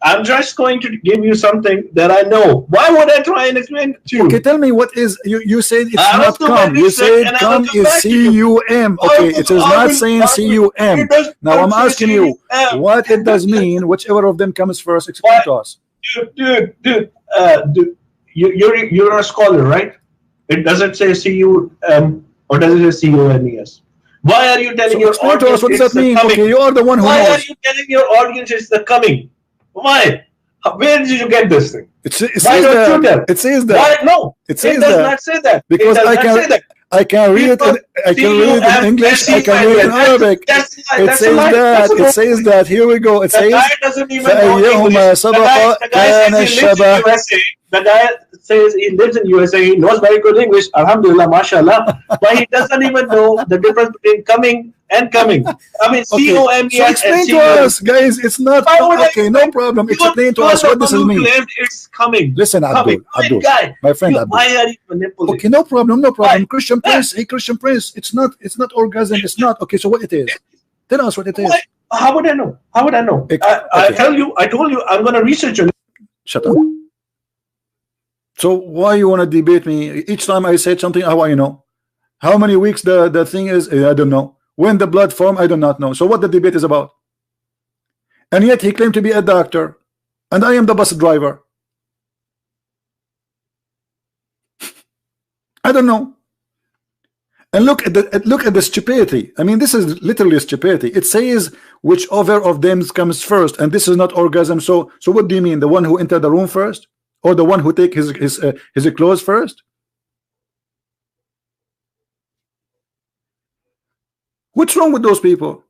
I'm just going to give you something that I know. Why would I try and explain it to you? Okay, tell me what is you said it's not come. You said come is C-U-M. Okay, it is not saying C-U-M. Now I'm asking you what it does mean. Whichever of them comes first, explain to us. Dude, you're a scholar, right? It doesn't say C-U-M or does it say C-O-M-E-S? Why are you telling your audience to us what does that mean? Okay, you are the one who knows. Why are you telling your audience it's the coming? Why? Where did you get this thing? It says that. It says that. Why? No, it does not say that. Because I can read it in English. I can read it in Arabic. It says that. It says that. Here we go. It says. The guy says he lives in USA. He knows very good English. Alhamdulillah, mashallah. But he doesn't even know the difference between coming and coming. I mean, C-O-M-E-S. So explain to us, guys. It's not okay. No problem. Explain to us what this means. It's coming. Listen, Abdul, my friend Abdul. Why are you manipulating? Okay, no problem. Christian Prince. Hey, Christian Prince. It's not orgasm. It's not. Okay, so what it is? Tell us what it is. How would I know? How would I know? I told you, I'm going to research on. Shut up. So why you want to debate me? Each time I said something, how I know? How many weeks the thing is? I don't know. When the blood form, I do not know. So what the debate is about? And yet he claimed to be a doctor, and I am the bus driver. I don't know. And look at the stupidity. I mean, this is literally stupidity. It says whichever of them comes first, and this is not orgasm. So what do you mean? The one who entered the room first, or the one who take his clothes first? What's wrong with those people?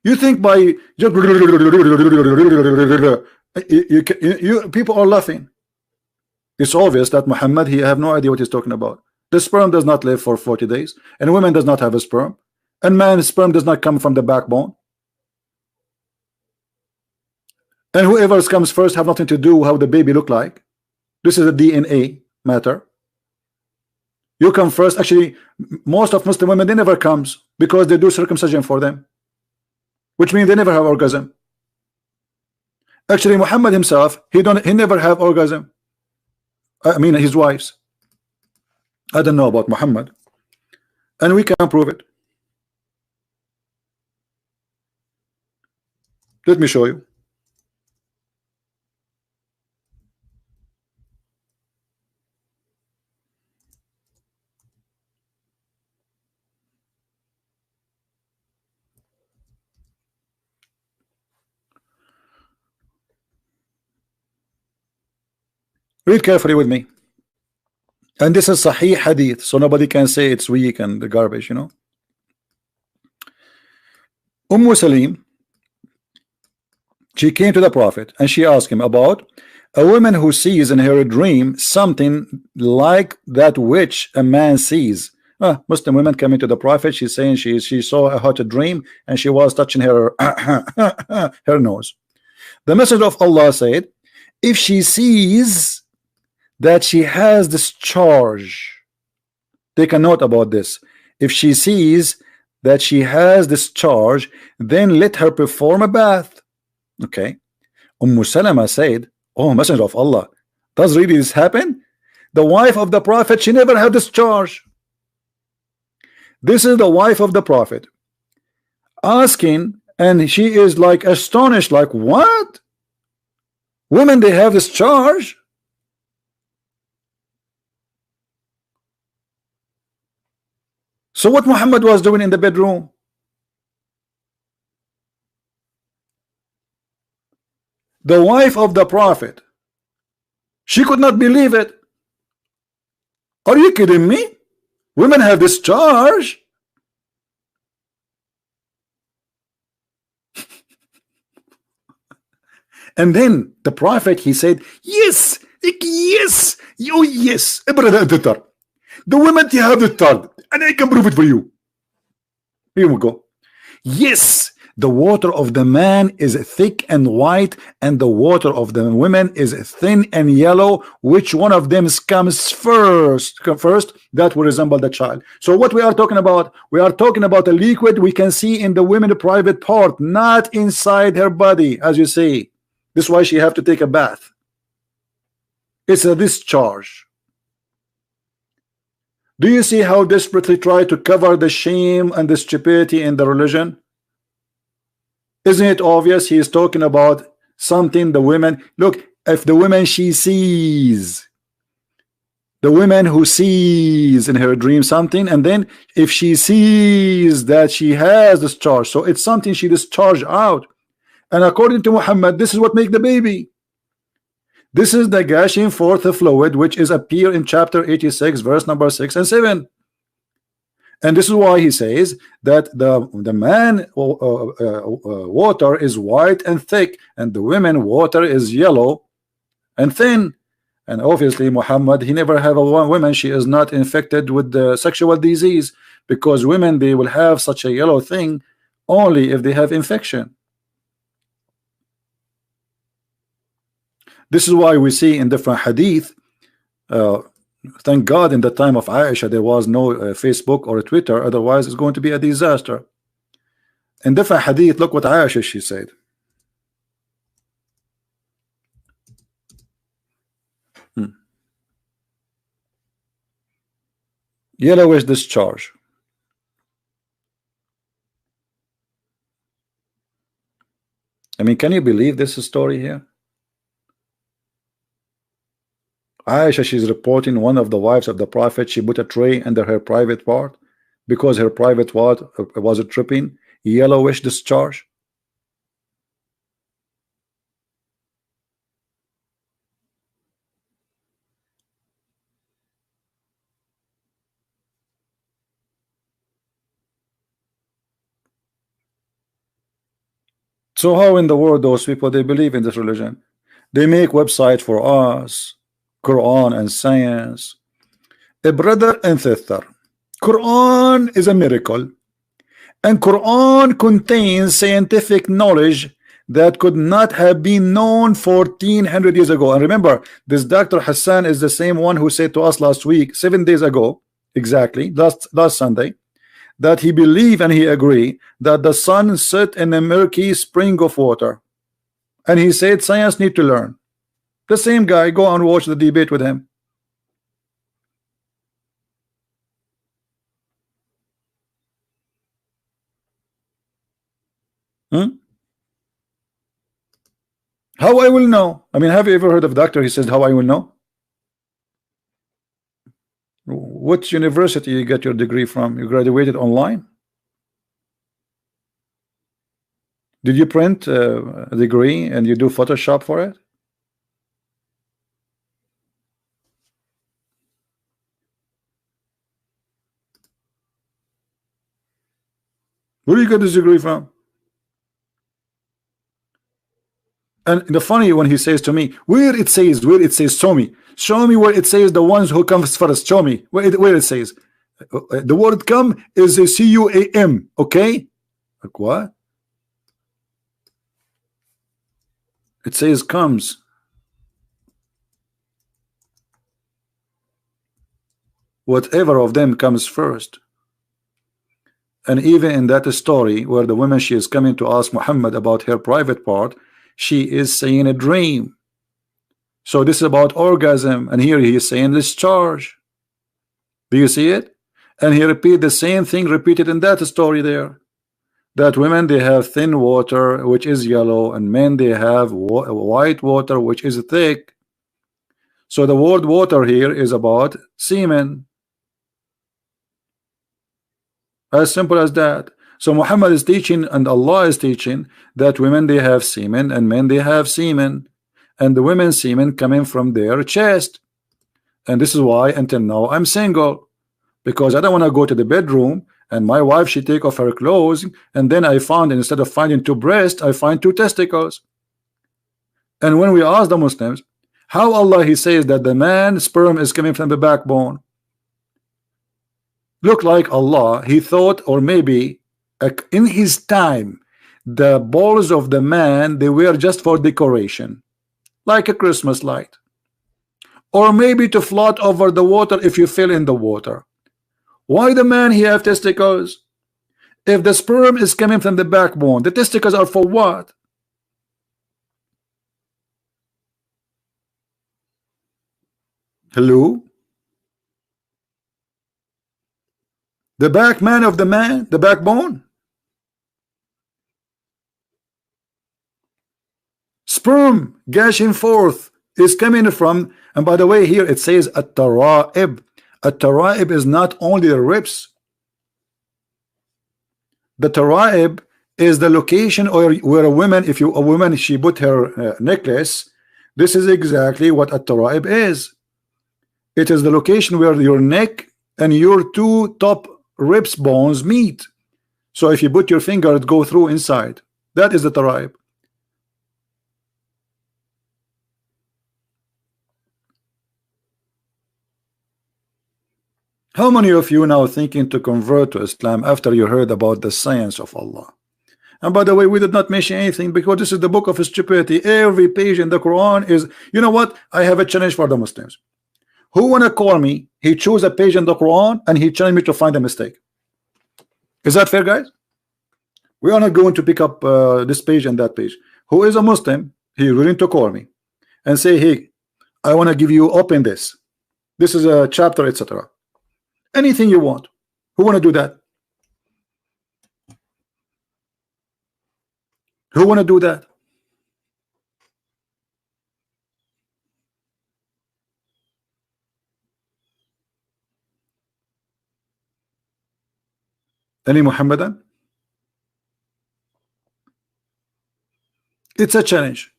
You think by just people are laughing. It's obvious that Muhammad, he have no idea what he's talking about. The sperm does not live for 40 days, and women does not have a sperm, and man's sperm does not come from the backbone. And whoever comes first have nothing to do with how the baby look like. This is a DNA matter. You come first. Actually, most of Muslim women, they never comes because they do circumcision for them, which means they never have orgasm. Actually, Muhammad himself, he never have orgasm. I mean, his wives. I don't know about Muhammad, and we can prove it. Let me show you. Read carefully with me. And this is Sahih Hadith, so nobody can say it's weak and the garbage, you know. Salim, she came to the Prophet and she asked him about a woman who sees in her dream something like that which a man sees. Muslim women coming to the Prophet, she's saying she saw a hot dream and she was touching her her nose. The Messenger of Allah said, if she sees that she has discharge, take a note about this. If she sees that she has discharge, then let her perform a bath. Okay. Salama said, oh Messenger of Allah, does really this happen? The wife of the Prophet, she never had discharge. This is the wife of the Prophet asking, and she is like astonished, like what? Women, they have discharge? So what Muhammad was doing in the bedroom? The wife of the Prophet, she could not believe it. Are you kidding me? Women have discharge? And then the Prophet, he said, yes, yes, oh yes, the women, they have the third, and I can prove it for you. Here we go. Yes, the water of the man is thick and white, and the water of the women is thin and yellow. Which one of them comes first? That will resemble the child. So what we are talking about? We are talking about a liquid we can see in the women's private part, not inside her body, as you see. This is why she have to take a bath. It's a discharge. Do you see how desperately try to cover the shame and the stupidity in the religion? Isn't it obvious he is talking about something the women, look, if the woman she sees, the woman who sees in her dream something, and then if she sees that she has discharge, so it's something she discharged out. And according to Muhammad, this is what make the baby. This is the gushing forth fluid which is appear in chapter 86 verse number 6 and 7. And this is why he says that the man water is white and thick, and the women water is yellow and thin. And obviously Muhammad, he never have a woman, she is not infected with the sexual disease, because women, they will have such a yellow thing only if they have infection. This is why we see in different hadith, thank God in the time of Aisha there was no Facebook or Twitter, otherwise it's going to be a disaster. In different hadith, look what Aisha she said. Yellowish discharge. I mean, can you believe this story here? Aisha, she's reporting one of the wives of the Prophet, she put a tray under her private part because her private part was a tripping yellowish discharge. So how in the world those people, they believe in this religion? They make website for us, Quran and science. A brother and sister, Quran is a miracle, and Quran contains scientific knowledge that could not have been known 1400 years ago. And remember, this Dr. Hassan is the same one who said to us last week, 7 days ago, exactly, last Sunday, that he believed and he agreed that the sun set in a murky spring of water. And he said science need to learn. The same guy, go and watch the debate with him. How I will know? I mean, have you ever heard of a doctor? He says, how I will know? What university you get your degree from? You graduated online? Did you print a degree and you do Photoshop for it? Where do you get this degree from? And the funny when he says to me, where it says, show me where it says the ones who comes first, show me where it says. The word come is a C-U-A-M, okay? Like what? It says comes. Whatever of them comes first. And even in that story where the woman, she is coming to ask Muhammad about her private part, she is saying a dream. So this is about orgasm, and here he is saying discharge. Do you see it? And he repeat the same thing repeated in that story there, that women, they have thin water which is yellow, and men, they have white water which is thick. So the word water here is about semen. As simple as that. So Muhammad is teaching and Allah is teaching that women, they have semen and men, they have semen, and the women's semen coming from their chest. And this is why until now I'm single, because I don't want to go to the bedroom and my wife, she take off her clothes, and then I found, instead of finding 2 breasts, I find 2 testicles. And when we ask the Muslims how Allah, he says that the man's sperm is coming from the backbone, look like Allah, he thought, or maybe in his time, the balls of the man, they were just for decoration, like a Christmas light, or maybe to float over the water if you fell in the water. Why the man, he have testicles? If the sperm is coming from the backbone, the testicles are for what? Hello? The backman of the man, the backbone. Sperm gushing forth is coming from, and by the way, here it says at-tara'ib. At-tara'ib is not only the ribs. The tara'ib is the location where a woman, if a woman, she put her necklace, this is exactly what at-tara'ib is. It is the location where your neck and your 2 top ribs bones meet. So if you put your finger, it go through inside. That is the tara'ib. How many of you now thinking to convert to Islam after you heard about the science of Allah? And by the way, we did not mention anything because this is the book of stupidity. Every page in the Quran is, you know what? I have a challenge for the Muslims. Who wanna call me? He chose a page in the Quran and he challenged me to find a mistake. Is that fair, guys? We are not going to pick up this page and that page. Who is a Muslim, he willing to call me and say, hey, I want to give you, open this. This is a chapter, etc. Anything you want. Who want to do that? Who want to do that? Any Muhammadan? It's a challenge.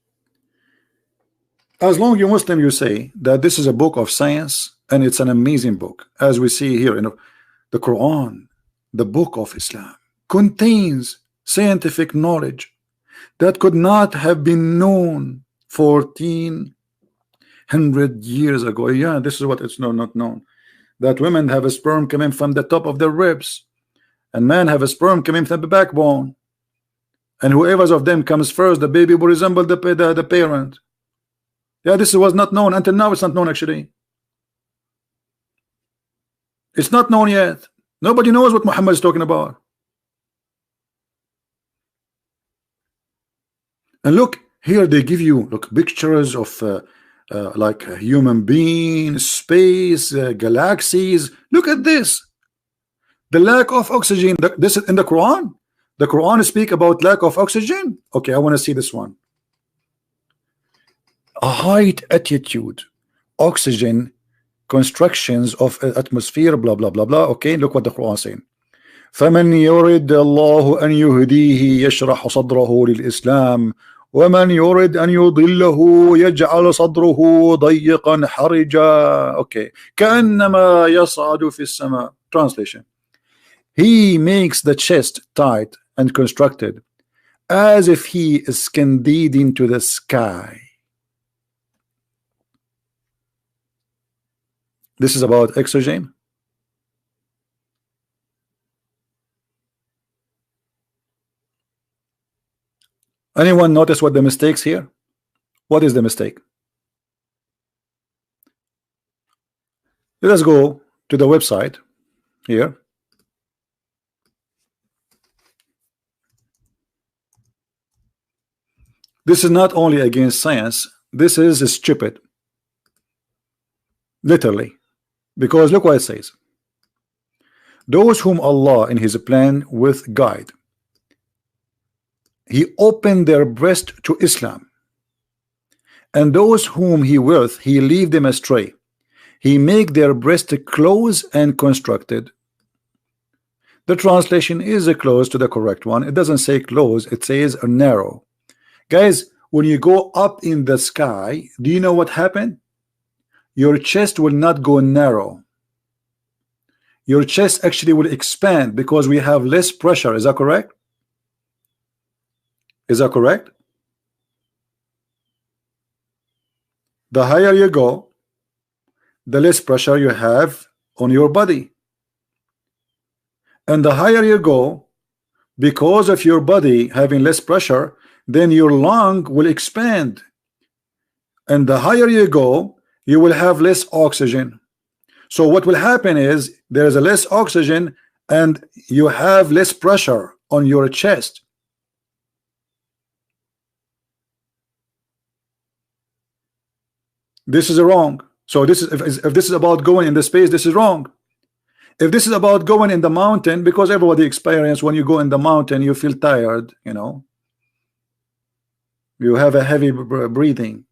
As long as you're Muslim, you say that this is a book of science and it's an amazing book. As we see here in the Quran, the book of Islam contains scientific knowledge that could not have been known 1400 years ago. Yeah, this is what it's not known. That women have a sperm coming from the top of their ribs and men have a sperm coming from the backbone. And whoever of them comes first, the baby will resemble the parent. Yeah, this was not known until now. It's not known actually. It's not known yet. Nobody knows what Muhammad is talking about. And look here, they give you pictures of like a human being, space, galaxies. Look at this. The lack of oxygen. This is in the Quran. The Quran speak about lack of oxygen. Okay, I want to see this one. A height, attitude, oxygen, constructions of atmosphere, blah blah blah blah. Okay, look what the Quran is saying. فمن يرد الله أن يهديه يشرح صدره للإسلام ومن يرد أن يضله يجعل صدره ضيقا حرجا. Okay, كأنما يصعد في السماء. Translation: He makes the chest tight and constructed as if he is scanded into the sky. This is about oxygen. Anyone notice what the mistakes here? What is the mistake? Let us go to the website here. This is not only against science, this is stupid. Literally. Because look what it says. Those whom Allah in his plan with guide, he opened their breast to Islam, and those whom he willeth, he leave them astray. He make their breast close and constructed. The translation is close to the correct one. It doesn't say close, it says narrow. Guys, when you go up in the sky, do you know what happened? Your chest will not go narrow. Your chest actually will expand because we have less pressure. Is that correct? Is that correct? The higher you go, the less pressure you have on your body. And the higher you go, because of your body having less pressure, then your lung will expand. And the higher you go, you will have less oxygen. So what will happen is there is a less oxygen and you have less pressure on your chest. This is wrong. So this is if this is about going in the space, this is wrong. If this is about going in the mountain, because everybody experience when you go in the mountain, you feel tired, you know. You have a heavy breathing.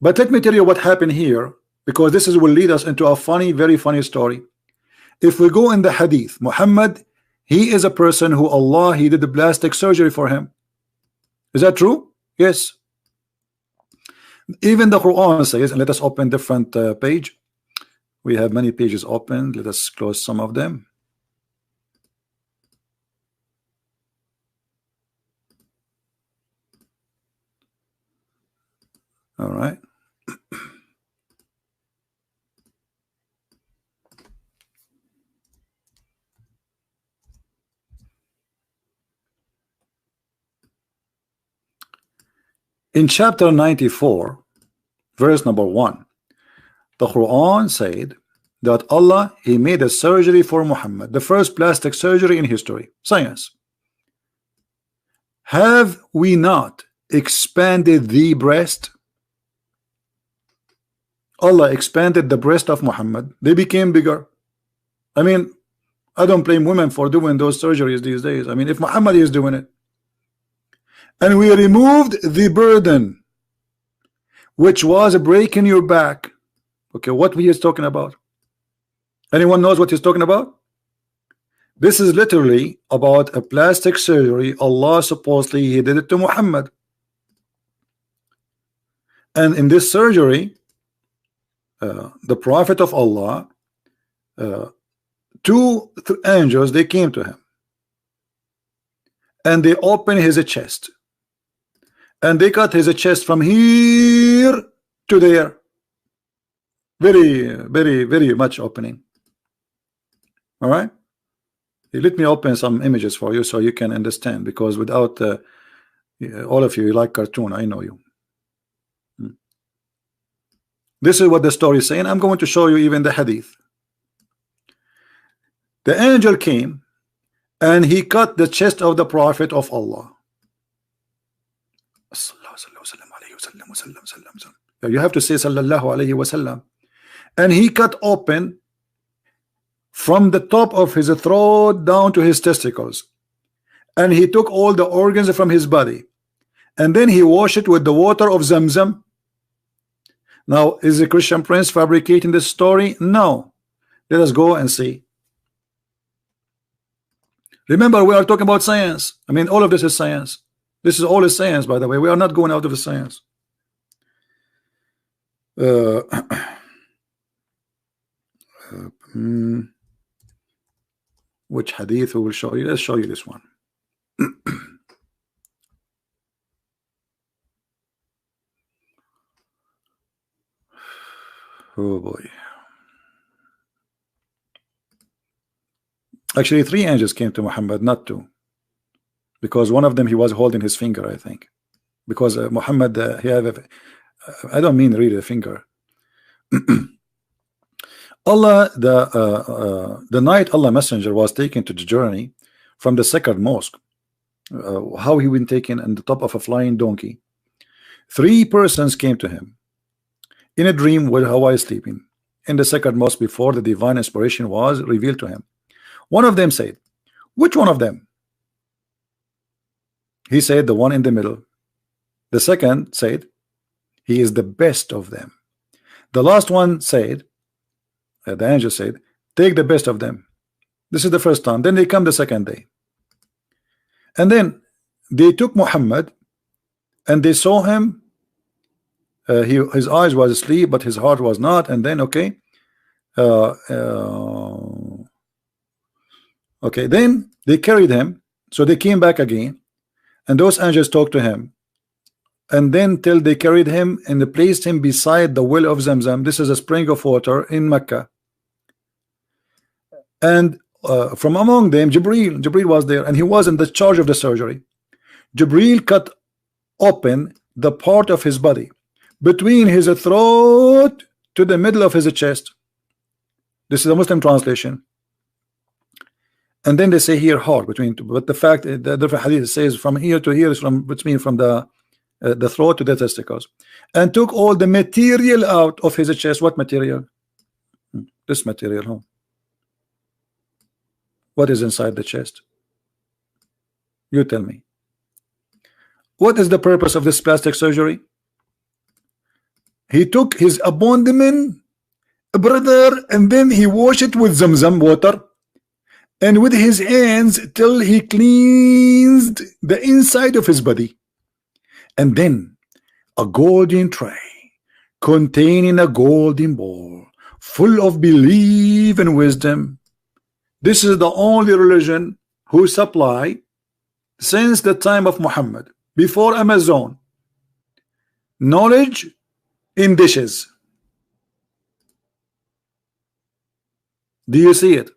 But let me tell you what happened here, because this will lead us into a funny, very funny story. If we go in the hadith, Muhammad, he is a person who Allah, he did the plastic surgery for him. Is that true? Yes. Even the Quran says, and let us open different page. We have many pages open. Let us close some of them. All right. In chapter 94, verse number 1, the Quran said that Allah, he made a surgery for Muhammad, the first plastic surgery in history, science. have we not expanded the breast? Allah expanded the breast of Muhammad. They became bigger. I mean, I don't blame women for doing those surgeries these days. I mean, if Muhammad is doing it, and we removed the burden, which was breaking your back. Okay, what he is talking about? Anyone knows what he's talking about? This is literally about a plastic surgery. Allah supposedly he did it to Muhammad, and in this surgery, the Prophet of Allah, two angels, they came to him, and they opened his chest, and they cut his chest from here to there. Very, very, very much opening. All right. Let me open some images for you so you can understand, because without all of you like cartoon, I know you. This is what the story is saying. I'm going to show you even the hadith. The angel came and he cut the chest of the Prophet of Allah. You have to say sallallahu alayhi wasallam. And he cut open from the top of his throat down to his testicles, and he took all the organs from his body, and then he washed it with the water of Zamzam. Now, is the Christian prince fabricating this story? No. Let us go and see. Remember, we are talking about science. I mean, all of this is science. This is all is science, by the way. We are not going out of the science. Which hadith we will show you? Let's show you this one. Oh boy. Actually, three angels came to Muhammad, not two, because one of them he was holding his finger, I think, because Muhammad he have a, I don't mean really a finger. Allah, the night Allah Messenger was taken to the journey from the sacred mosque, how he been taken on the top of a flying donkey. Three persons came to him in a dream while he was sleeping in the sacred mosque before the divine inspiration was revealed to him. One of them said, which one of them? He said, the one in the middle. The second said, he is the best of them. The last one said, the angel said, take the best of them. This is the first time. Then they come the second day, and then they took Muhammad and they saw him. His eyes was asleep, but his heart was not. And then okay, then they carried him. So they came back again, and those angels talked to him, and then till they carried him and they placed him beside the well of Zamzam. This is a spring of water in Mecca. And from among them, Jibril was there, and he was in the charge of the surgery. Jibril cut open the part of his body between his throat to the middle of his chest. This is a Muslim translation. And then they say here heart between, but the fact the different hadith says from here to here is from between from the throat to the testicles, and took all the material out of his chest. What material? This material, huh? What is inside the chest? You tell me. What is the purpose of this plastic surgery? He took his abdomen, brother, and then he washed it with Zamzam water, and with his hands till he cleansed the inside of his body. And then a golden tray containing a golden bowl full of belief and wisdom. This is the only religion who supply since the time of Muhammad, before Amazon, knowledge in dishes. Do you see it?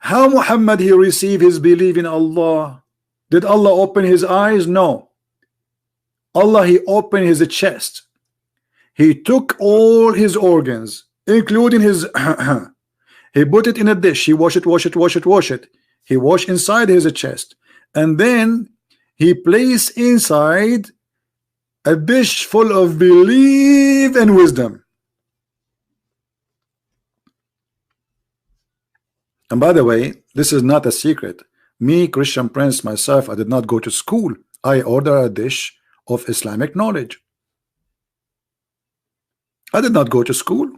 How Muhammad he received his belief in Allah? Did Allah open his eyes? No. Allah he opened his chest. He took all his organs, including his he put it in a dish. He washed it. He washed inside his chest, and then he placed inside a dish full of belief and wisdom. And by the way, this is not a secret. Me, Christian Prince, myself, I did not go to school. I ordered a dish of Islamic knowledge. I did not go to school.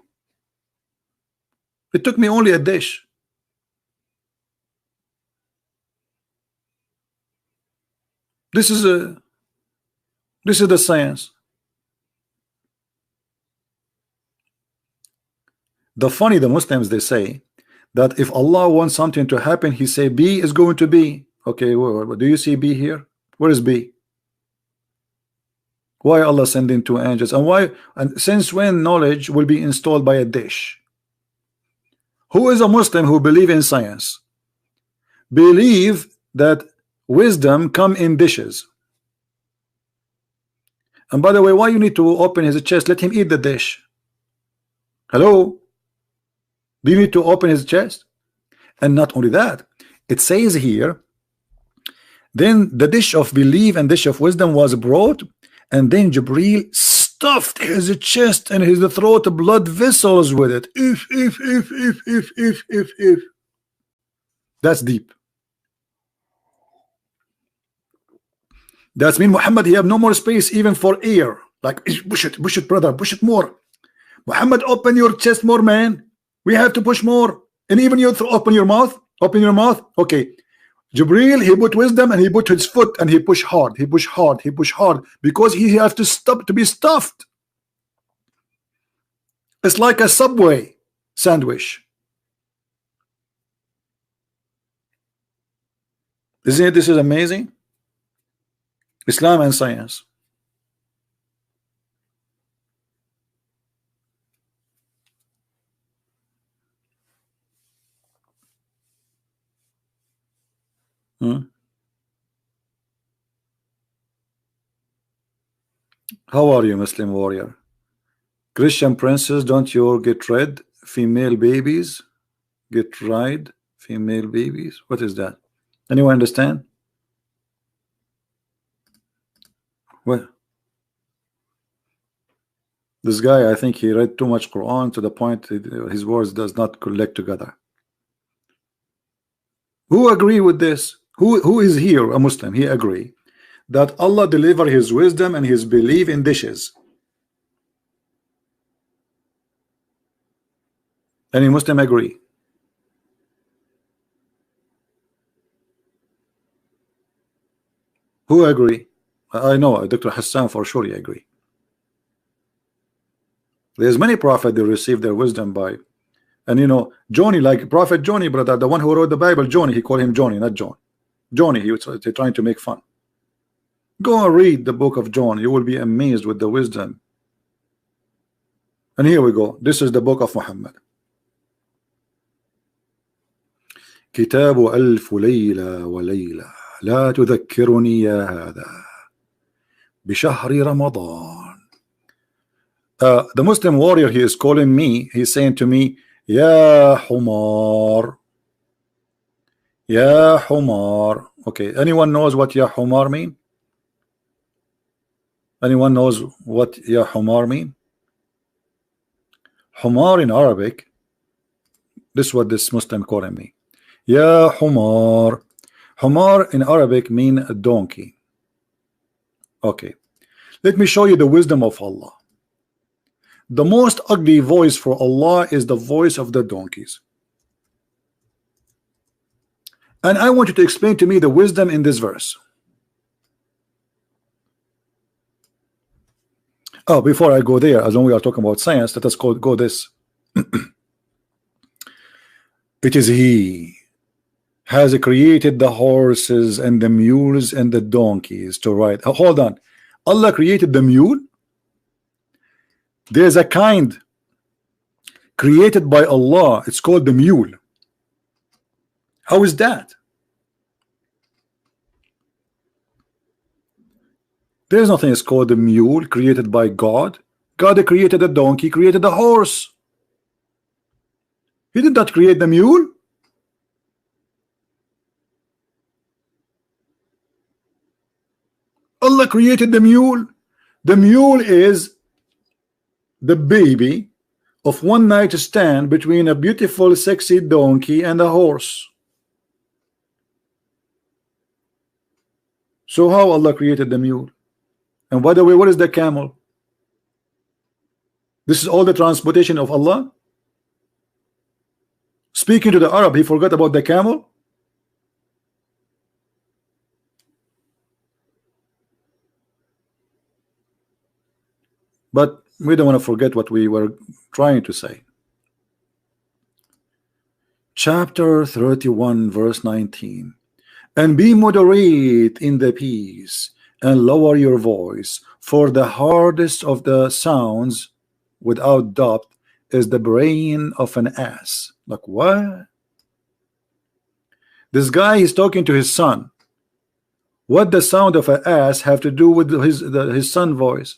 It took me only a dish. This is the science. The Muslims, they say that if Allah wants something to happen, he say B is going to be. Okay, do you see B here? Where is B? Why Allah sending two angels? And why, and since when knowledge will be installed by a dish? Who is a Muslim who believe in science? Believe that wisdom come in dishes. And by the way, why you need to open his chest? Let him eat the dish. Hello? Do you need to open his chest? And not only that, it says here, then the dish of belief and dish of wisdom was brought, and then Jibreel stuffed his chest and his throat blood vessels with it. If. That's deep. That's mean Muhammad, he have no more space even for air. Like, push it, brother, push it more. Muhammad, open your chest more, man. We have to push more. And even you open your mouth. Okay. Jibreel, he put wisdom and he put his foot and he push hard. He push hard because he has to stop to be stuffed. It's like a Subway sandwich. Isn't it? This is amazing. Islam and science. How are you, Muslim warrior? Christian princes, don't you get red? Female babies get rid? Female babies? What is that? Anyone understand? Well, this guy, I think he read too much Quran to the point his words does not collect together. Who agree with this? Who is here a Muslim? He agree that Allah deliver his wisdom and his belief in dishes. Any Muslim agree? Who agree? I know Dr. Hassan for sure he agree. There's many prophets that received their wisdom by, and you know, Johnny, like Prophet Johnny, brother, the one who wrote the Bible, Johnny, he called him Johnny, not John. Johnny, he was trying to make fun. Go and read the book of John. You will be amazed with the wisdom. And here we go. This is the book of Muhammad. كتاب ألف ليلة وليلة لا تذكرني يا هذا بشهر رمضان. The Muslim warrior, he is calling me, he's saying to me, Ya Humar. Ya Humar. Okay, anyone knows what Ya Humar mean? Anyone knows what Ya Humar mean? Humar in Arabic, this is what this Muslim calling me. Ya Humar. Humar in Arabic mean a donkey. Okay, let me show you the wisdom of Allah. The most ugly voice for Allah is the voice of the donkeys. And I want you to explain to me the wisdom in this verse. Oh, before I go there, as long as we are talking about science, let us go this. It is He has created the horses and the mules and the donkeys to ride. Hold on. Allah created the mule? There's a kind created by Allah. It's called the mule. How is that? There's nothing is called the mule created by God. God created a donkey, created a horse. He did not create the mule. Allah created the mule. The mule is the baby of one night stand between a beautiful sexy donkey and a horse. So how Allah created the mule? And by the way, what is the camel? This is all the transportation of Allah. Speaking to the Arab, he forgot about the camel. But we don't want to forget what we were trying to say. Chapter 31 verse 19. And be moderate in the peace and lower your voice, for the hardest of the sounds without doubt is the brain of an ass. Like what? This guy is talking to his son. What the sound of an ass have to do with his son voice?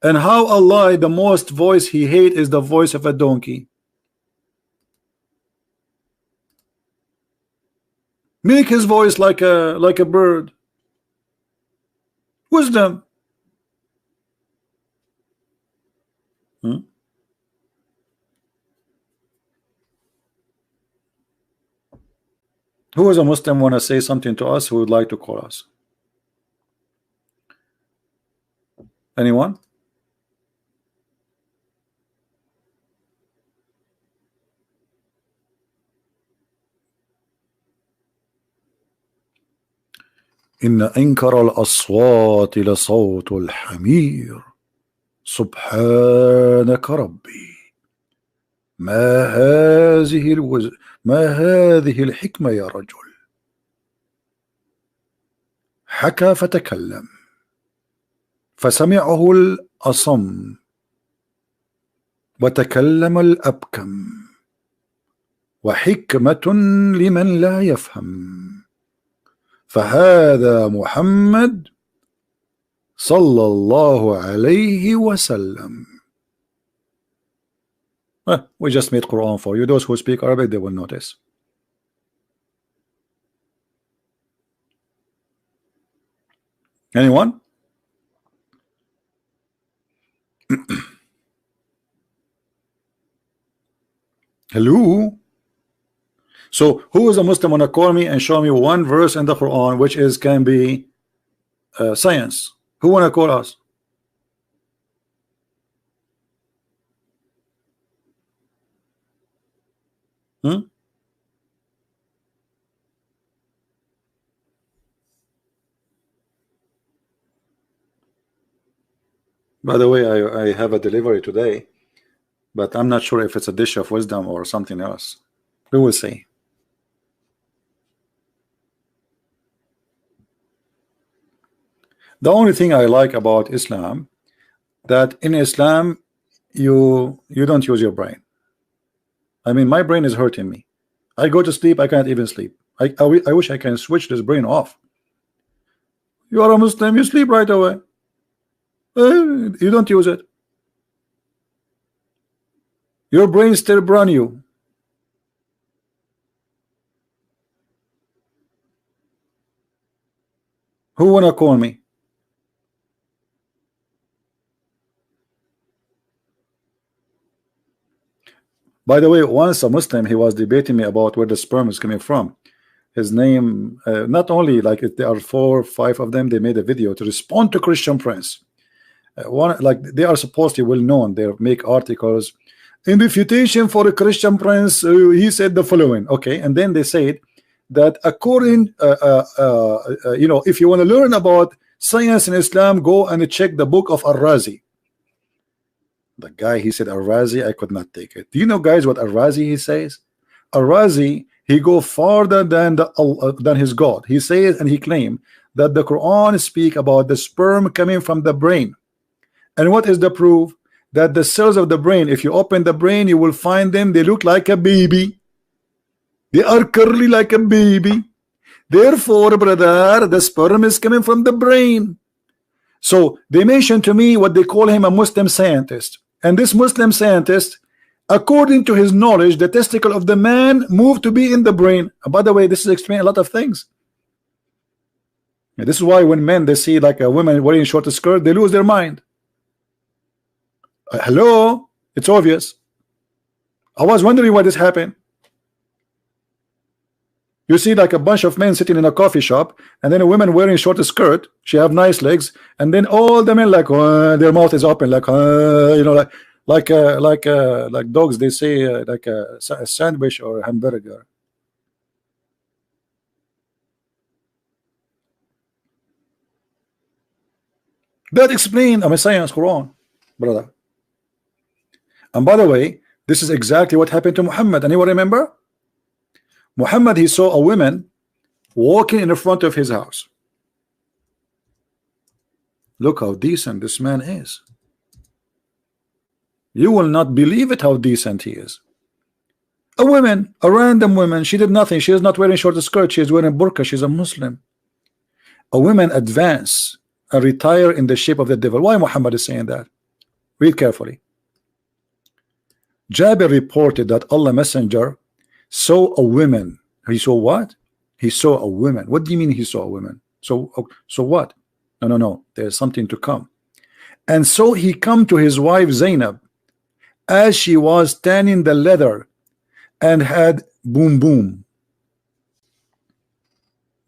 And how Allah, the most voice he hate is the voice of a donkey. Make his voice like a bird. Wisdom. Who is a Muslim want to say something to us who would like to call us? Anyone? إن أنكر الأصوات لصوت الحمير سبحانك ربي ما هذه الحكمة يا رجل حكى فتكلم فسمعه الأصم وتكلم الأبكم وحكمة لمن لا يفهم فهذا محمد صلى الله عليه وسلم. We just made Quran for you. Those who speak Arabic, they will notice. Anyone? Hello? So who is a Muslim wanna call me and show me one verse in the Quran which is can be science? Who wanna call us? By the way, I have a delivery today, but I'm not sure if it's a dish of wisdom or something else. We will see. The only thing I like about Islam, that in Islam you don't use your brain. I mean, my brain is hurting me. I go to sleep, I can't even sleep. I wish I can switch this brain off. You are a Muslim, you sleep right away. You don't use it. Your brain still brand new. Who wanna call me? By the way, once a Muslim, he was debating me about where the sperm is coming from. His name, not only like there are 4 or 5 of them, they made a video to respond to Christian Prince. One, like they are supposedly well known, they make articles in refutation for a Christian Prince. He said the following, okay, and then they said that according, you know, if you want to learn about science in Islam, go and check the book of Al-Razi. The guy, he said Al-Razi, I could not take it. Do you know, guys, what Al-Razi he says? Al-Razi, he go farther than than his God. He says and he claimed that the Quran speak about the sperm coming from the brain. And what is the proof? That the cells of the brain, if you open the brain, you will find them, they look like a baby. They are curly like a baby. Therefore, brother, the sperm is coming from the brain. So they mentioned to me what they call him a Muslim scientist. And this Muslim scientist, according to his knowledge, the testicle of the man moved to be in the brain. And by the way, this is explaining a lot of things. This is why when men they see like a woman wearing short skirt, they lose their mind. Hello, it's obvious. I was wondering why this happened. You see like a bunch of men sitting in a coffee shop, and then a woman wearing short skirt. She have nice legs, and then all the men like their mouth is open, like you know, like dogs. They say like a sandwich or a hamburger. That explain a Messiah's Quran, brother. And by the way, this is exactly what happened to Muhammad. Anyone remember? Muhammad, he saw a woman walking in the front of his house. Look how decent this man is. You will not believe it how decent he is. A woman, a random woman, she did nothing. She is not wearing short skirt. She is wearing burqa. She's a Muslim. A woman advance and retire in the shape of the devil. Why Muhammad is saying that? Read carefully. Jabir reported that Allah Messenger saw a woman. He saw what? He saw a woman. What do you mean he saw a woman? So what? No. There's something to come. And so he come to his wife Zainab as she was tanning the leather and had boom boom.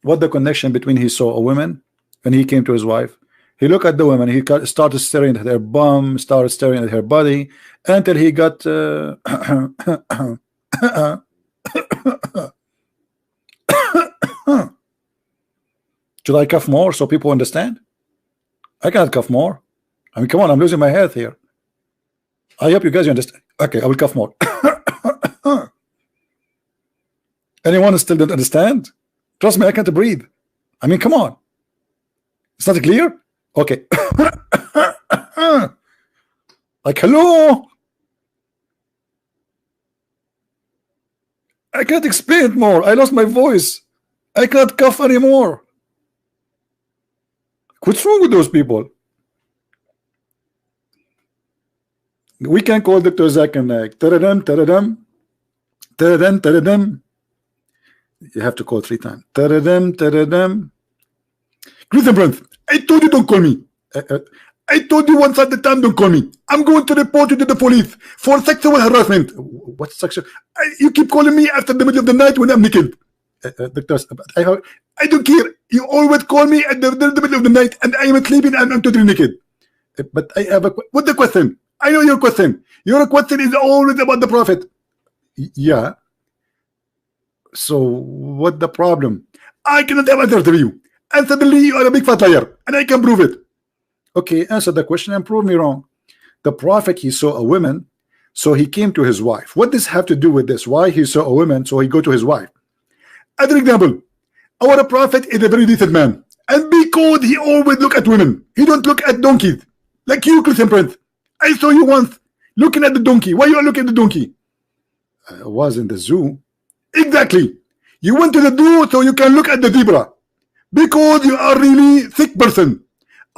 What the connection between he saw a woman and he came to his wife? He looked at the woman. He started staring at her bum, started staring at her body until he got Should I cough more so people understand? I can't cough more. I mean, come on, I'm losing my health here. I hope you guys understand. Okay, I will cough more. Anyone still don't understand? Trust me, I can't breathe. I mean, come on. It's not clear? Okay. Like, hello? I can't explain it more. I lost my voice. I can't cough anymore. What's wrong with those people? We can call Dr. Zakir Naik. Taradam, taradam. Taradam, taradam. You have to call 3 times. Taradam, taradam. Christian Prince, I told you don't call me. I told you once at the time don't call me. I'm going to report you to the police for sexual harassment. What sexual? You keep calling me after the middle of the night when I'm naked. Doctor, I don't care. You always call me at the middle of the night and I am sleeping and I'm totally naked. But I have a what's the question? I know your question. Your question is always about the Prophet. Yeah. So what the problem? I cannot have answer to you. And suddenly you are a big fat liar, and I can prove it. Okay, answer the question and prove me wrong. The Prophet, he saw a woman, so he came to his wife. What does have to do with this? Why he saw a woman, so he go to his wife? As an example, our Prophet is a very decent man, and because he always look at women, he don't look at donkeys like you, Christian Prince. I saw you once looking at the donkey. Why you are looking at the donkey? I was in the zoo. Exactly. You went to the zoo so you can look at the zebra. Because you are really sick person.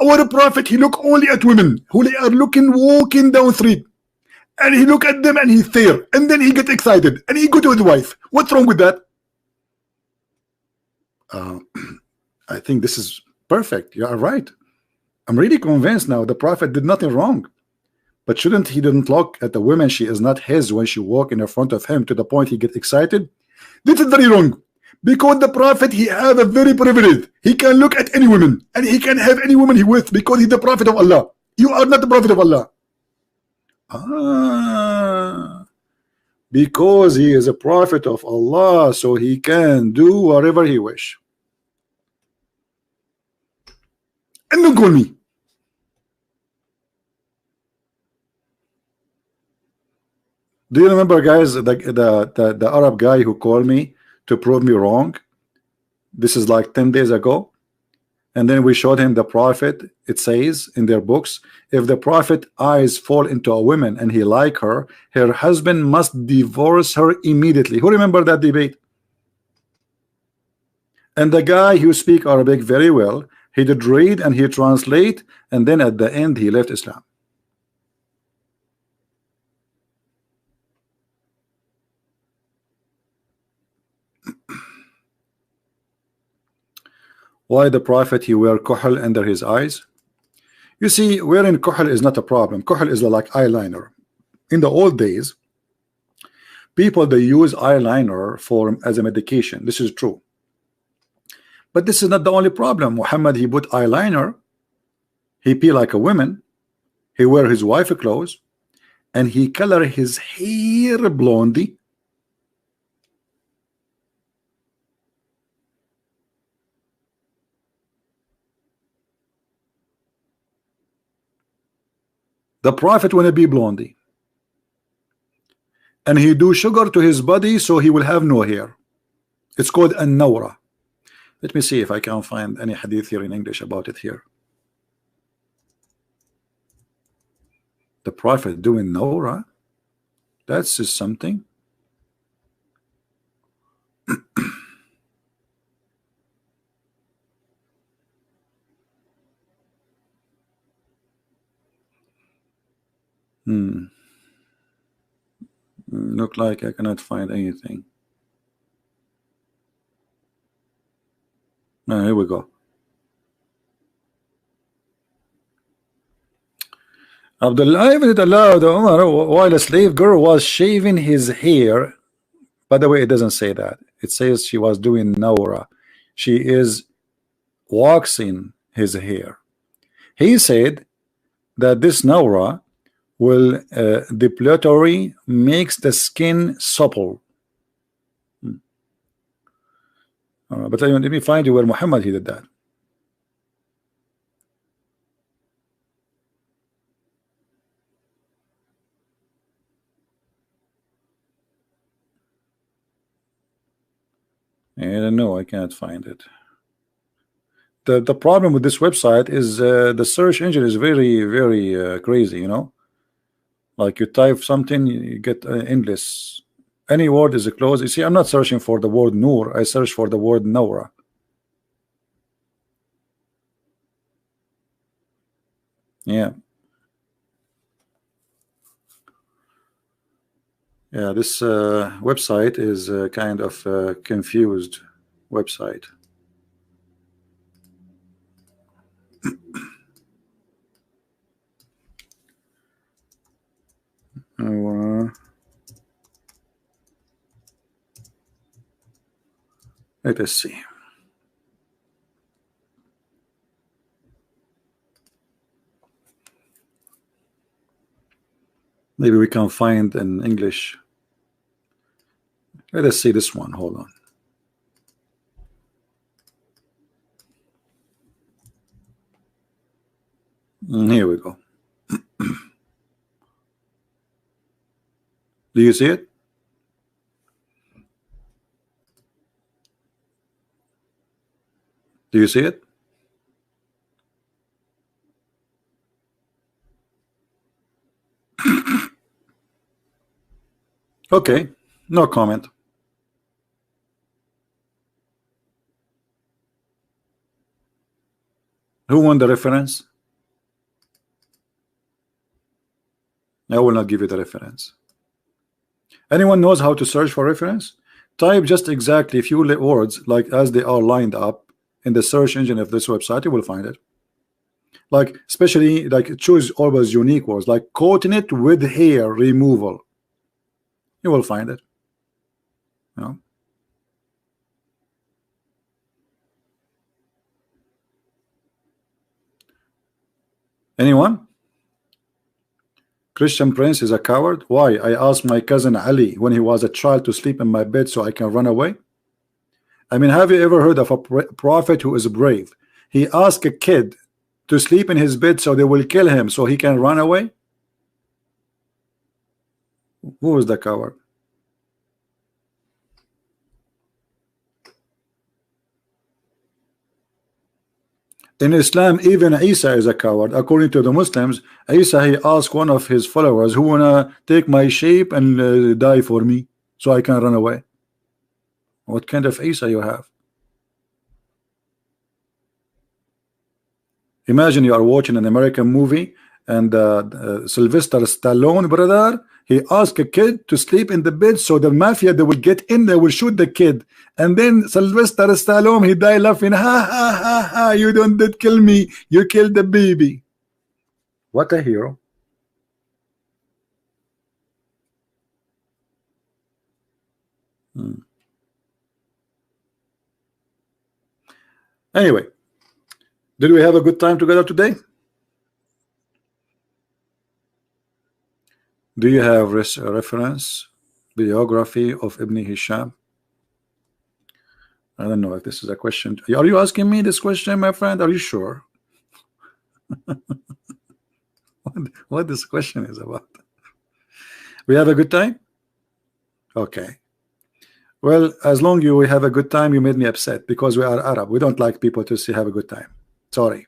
Our Prophet, he look only at women who they are looking walking down street, and he look at them and he stare, and then he get excited and he go to his wife. What's wrong with that? I think this is perfect. You are right. I'm really convinced now the Prophet did nothing wrong. But shouldn't he didn't look at the woman? She is not his when she walk in front of him to the point he get excited. This is very wrong. Because the Prophet, he have a very privilege. He can look at any woman and he can have any woman he with because he's the Prophet of Allah. You are not the Prophet of Allah. Because he is a Prophet of Allah, so he can do whatever he wish. And don't call me. Do you remember, guys, the Arab guy who called me to prove me wrong? This is like 10 days ago. And then we showed him the Prophet. It says in their books, if the Prophet eyes fall into a woman and he like her, her husband must divorce her immediately. Who remember that debate? And the guy who speak Arabic very well, he did read and he translate, and then at the end he left Islam. Why the prophet he wear kuhl under his eyes? You see, wearing kuhl is not a problem. Kuhl is like eyeliner. In the old days, people they use eyeliner for as a medication. This is true. But this is not the only problem. Muhammad he put eyeliner. He be like a woman. He wear his wife clothes, and he color his hair blondie. The prophet wanna be blondie, and he do sugar to his body so he will have no hair. It's called an-nawra. Let me see if I can find any hadith here in English about it here. The prophet doing nawra, that's just something. Look like I cannot find anything. Here we go. Abdullah ibn allowed Umar while a slave girl was shaving his hair. By the way, it doesn't say that. It says she was doing nawra. She is waxing his hair. He said that this nawra will depilatory makes the skin supple. But let me find you where Muhammad he did that. I don't know. I can't find it. The problem with this website is the search engine is very crazy. You know, like you type something, you get endless. Any word is closed. You see, I'm not searching for the word nur. I search for the word nawra. Yeah. Yeah, this website is kind of confused website. Let us see. Maybe we can find in English. Let us see this one. Hold on. Here we go. Do you see it? Do you see it? Okay, no comment. Who won the reference? I will not give you the reference. Anyone knows how to search for reference? Type just exactly a few words like as they are lined up in the search engine of this website. You will find it. Like especially like choose always unique words like coating with hair removal. You will find it. You know? Anyone? Christian Prince is a coward. Why? I asked my cousin Ali when he was a child to sleep in my bed so I can run away. I mean, have you ever heard of a prophet who is brave? He asked a kid to sleep in his bed so they will kill him so he can run away. Who is the coward? In Islam, even Isa is a coward. According to the Muslims, Isa he asked one of his followers, who wanna take my shape and die for me so I can run away. What kind of Isa you have? Imagine you are watching an American movie and Sylvester Stallone, brother, He asked a kid to sleep in the bed so the mafia, they will get in, they will shoot the kid, and then Sylvester Stallone, he died laughing, ha ha ha ha, you did kill me, you killed the baby. What a hero. Anyway, did we have a good time together today? Do you have reference biography of Ibn Hisham? I don't know if this is a question. Are you asking me this question, my friend? Are you sure? what this question is about? We have a good time? Okay. Well, as long as we have a good time, you made me upset because we are Arab. We don't like people to say have a good time. Sorry.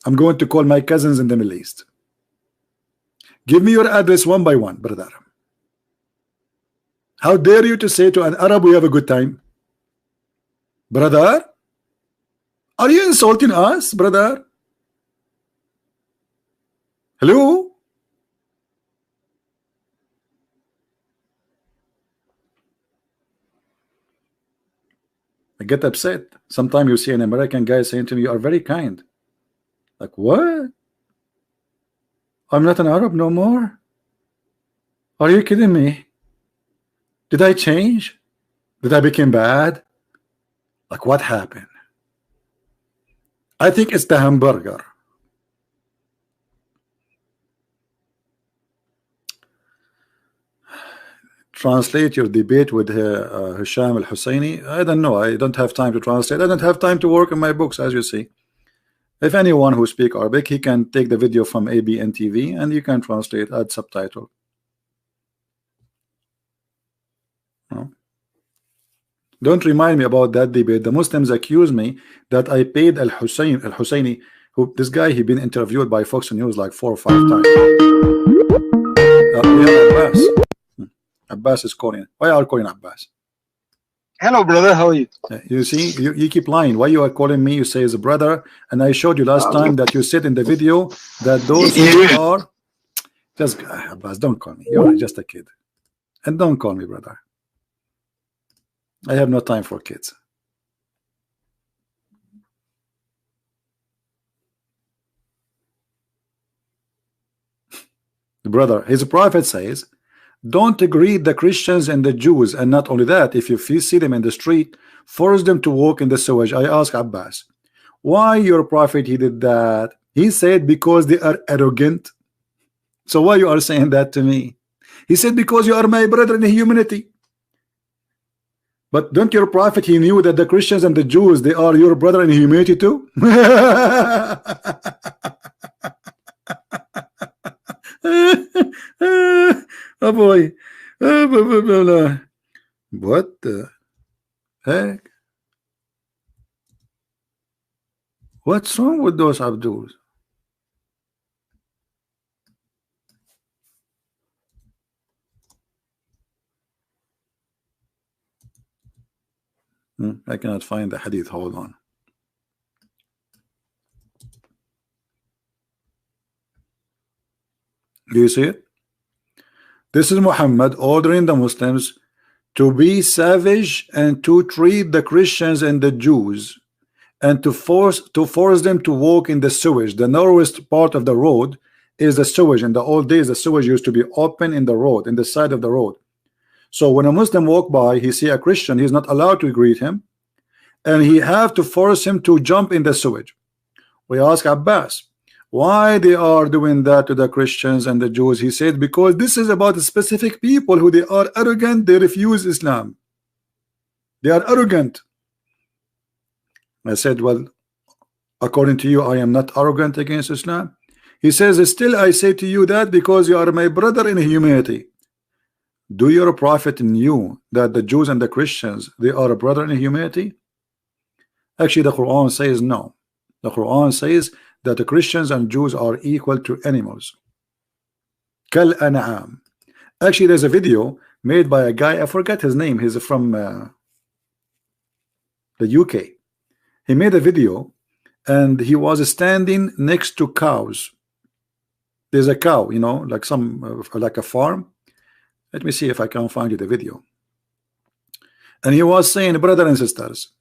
I'm going to call my cousins in the Middle East. Give me your address one by one, brother. How dare you to say to an Arab we have a good time? Brother? Are you insulting us, brother? Hello? I get upset. Sometimes you see an American guy saying to me, you are very kind. Like, what? I'm not an Arab no more? Are you kidding me? Did I change? Did I become bad? Like, what happened? I think it's the hamburger. Translate your debate with Hisham al-Husseini. I don't know. I don't have time to translate. I don't have time to work on my books, as you see. If anyone who speaks Arabic, he can take the video from ABN TV and you can translate, add subtitle. No? Don't remind me about that debate. The Muslims accuse me that I paid al-Husseini, who this guy, he been interviewed by Fox News like 4 or 5 times. We have Abbas. Abbas is calling. Why are you calling Abbas? Hello, brother. How are you? You see, you keep lying. Why you are calling me? You say as a brother, and I showed you last time that you said in the video that those who are just Abbas. Don't call me. You're just a kid, and don't call me brother. I have no time for kids. Brother, his prophet says, don't greet the Christians and the Jews, and not only that, if you see them in the street, force them to walk in the sewage. I ask Abbas, why your prophet he did that? He said because they are arrogant. So why you are saying that to me? He said because you are my brother in humanity. But don't your prophet, he knew that the Christians and the Jews, they are your brother in humanity too? Oh boy. What the heck? What's wrong with those Abduls? I cannot find the hadith. Hold on. Do you see it? This is Muhammad ordering the Muslims to be savage and to treat the Christians and the Jews and to force them to walk in the sewage. The northwest part of the road is the sewage. In the old days, the sewage used to be open in the road, in the side of the road. So when a Muslim walk by, he see a Christian, he's not allowed to greet him, and he have to force him to jump in the sewage. We ask Abbas, why they are doing that to the Christians and the Jews? He said because this is about specific people who they are arrogant, they refuse Islam, they are arrogant. I said, well, according to you, I am not arrogant against Islam. He says, still I say to you that because you are my brother in humanity. Do your prophet knew that the Jews and the Christians, they are a brother in humanity? Actually, the Quran says no. The Quran says that the Christians and Jews are equal to animals. Kal an'am. Actually, there's a video made by a guy, I forget his name, he's from the UK. He made a video and he was standing next to cows. There's a cow, you know, like some like a farm. Let me see if I can find you the video. And he was saying, brothers and sisters,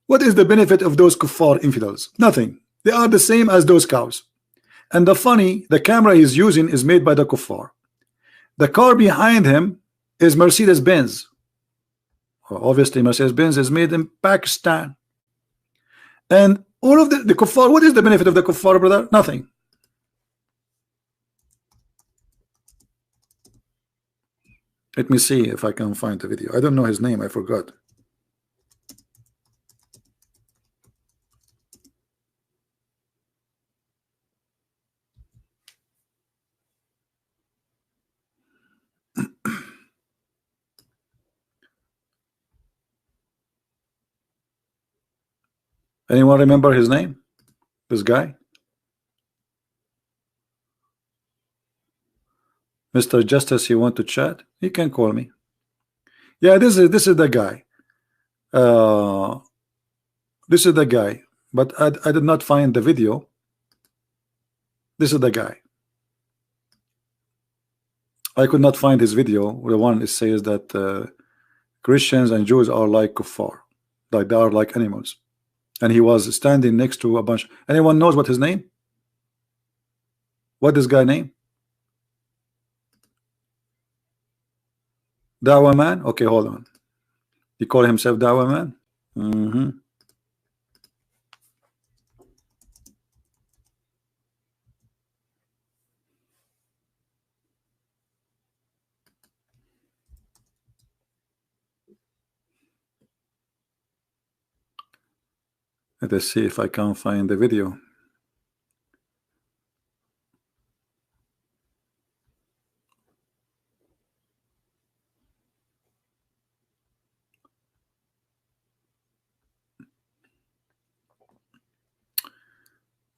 what is the benefit of those kuffar infidels? Nothing. They are the same as those cows. And the camera he's using is made by the kuffar. The car behind him is Mercedes-Benz. Well, obviously Mercedes-Benz is made in Pakistan. And all of the kuffar, what is the benefit of the kuffar, brother? Nothing. Let me see if I can find the video. I don't know his name, I forgot. Anyone remember his name? This guy? Mr. Justice, you want to chat? He can call me. Yeah, this is the guy. This is the guy. But I did not find the video. This is the guy. I could not find his video. The one it says that Christians and Jews are like kuffar, like they are like animals. And he was standing next to a bunch. Anyone knows what his name? What this guy name? Dawah man? Okay, hold on. He called himself Dawah man? Let us see if I can find the video.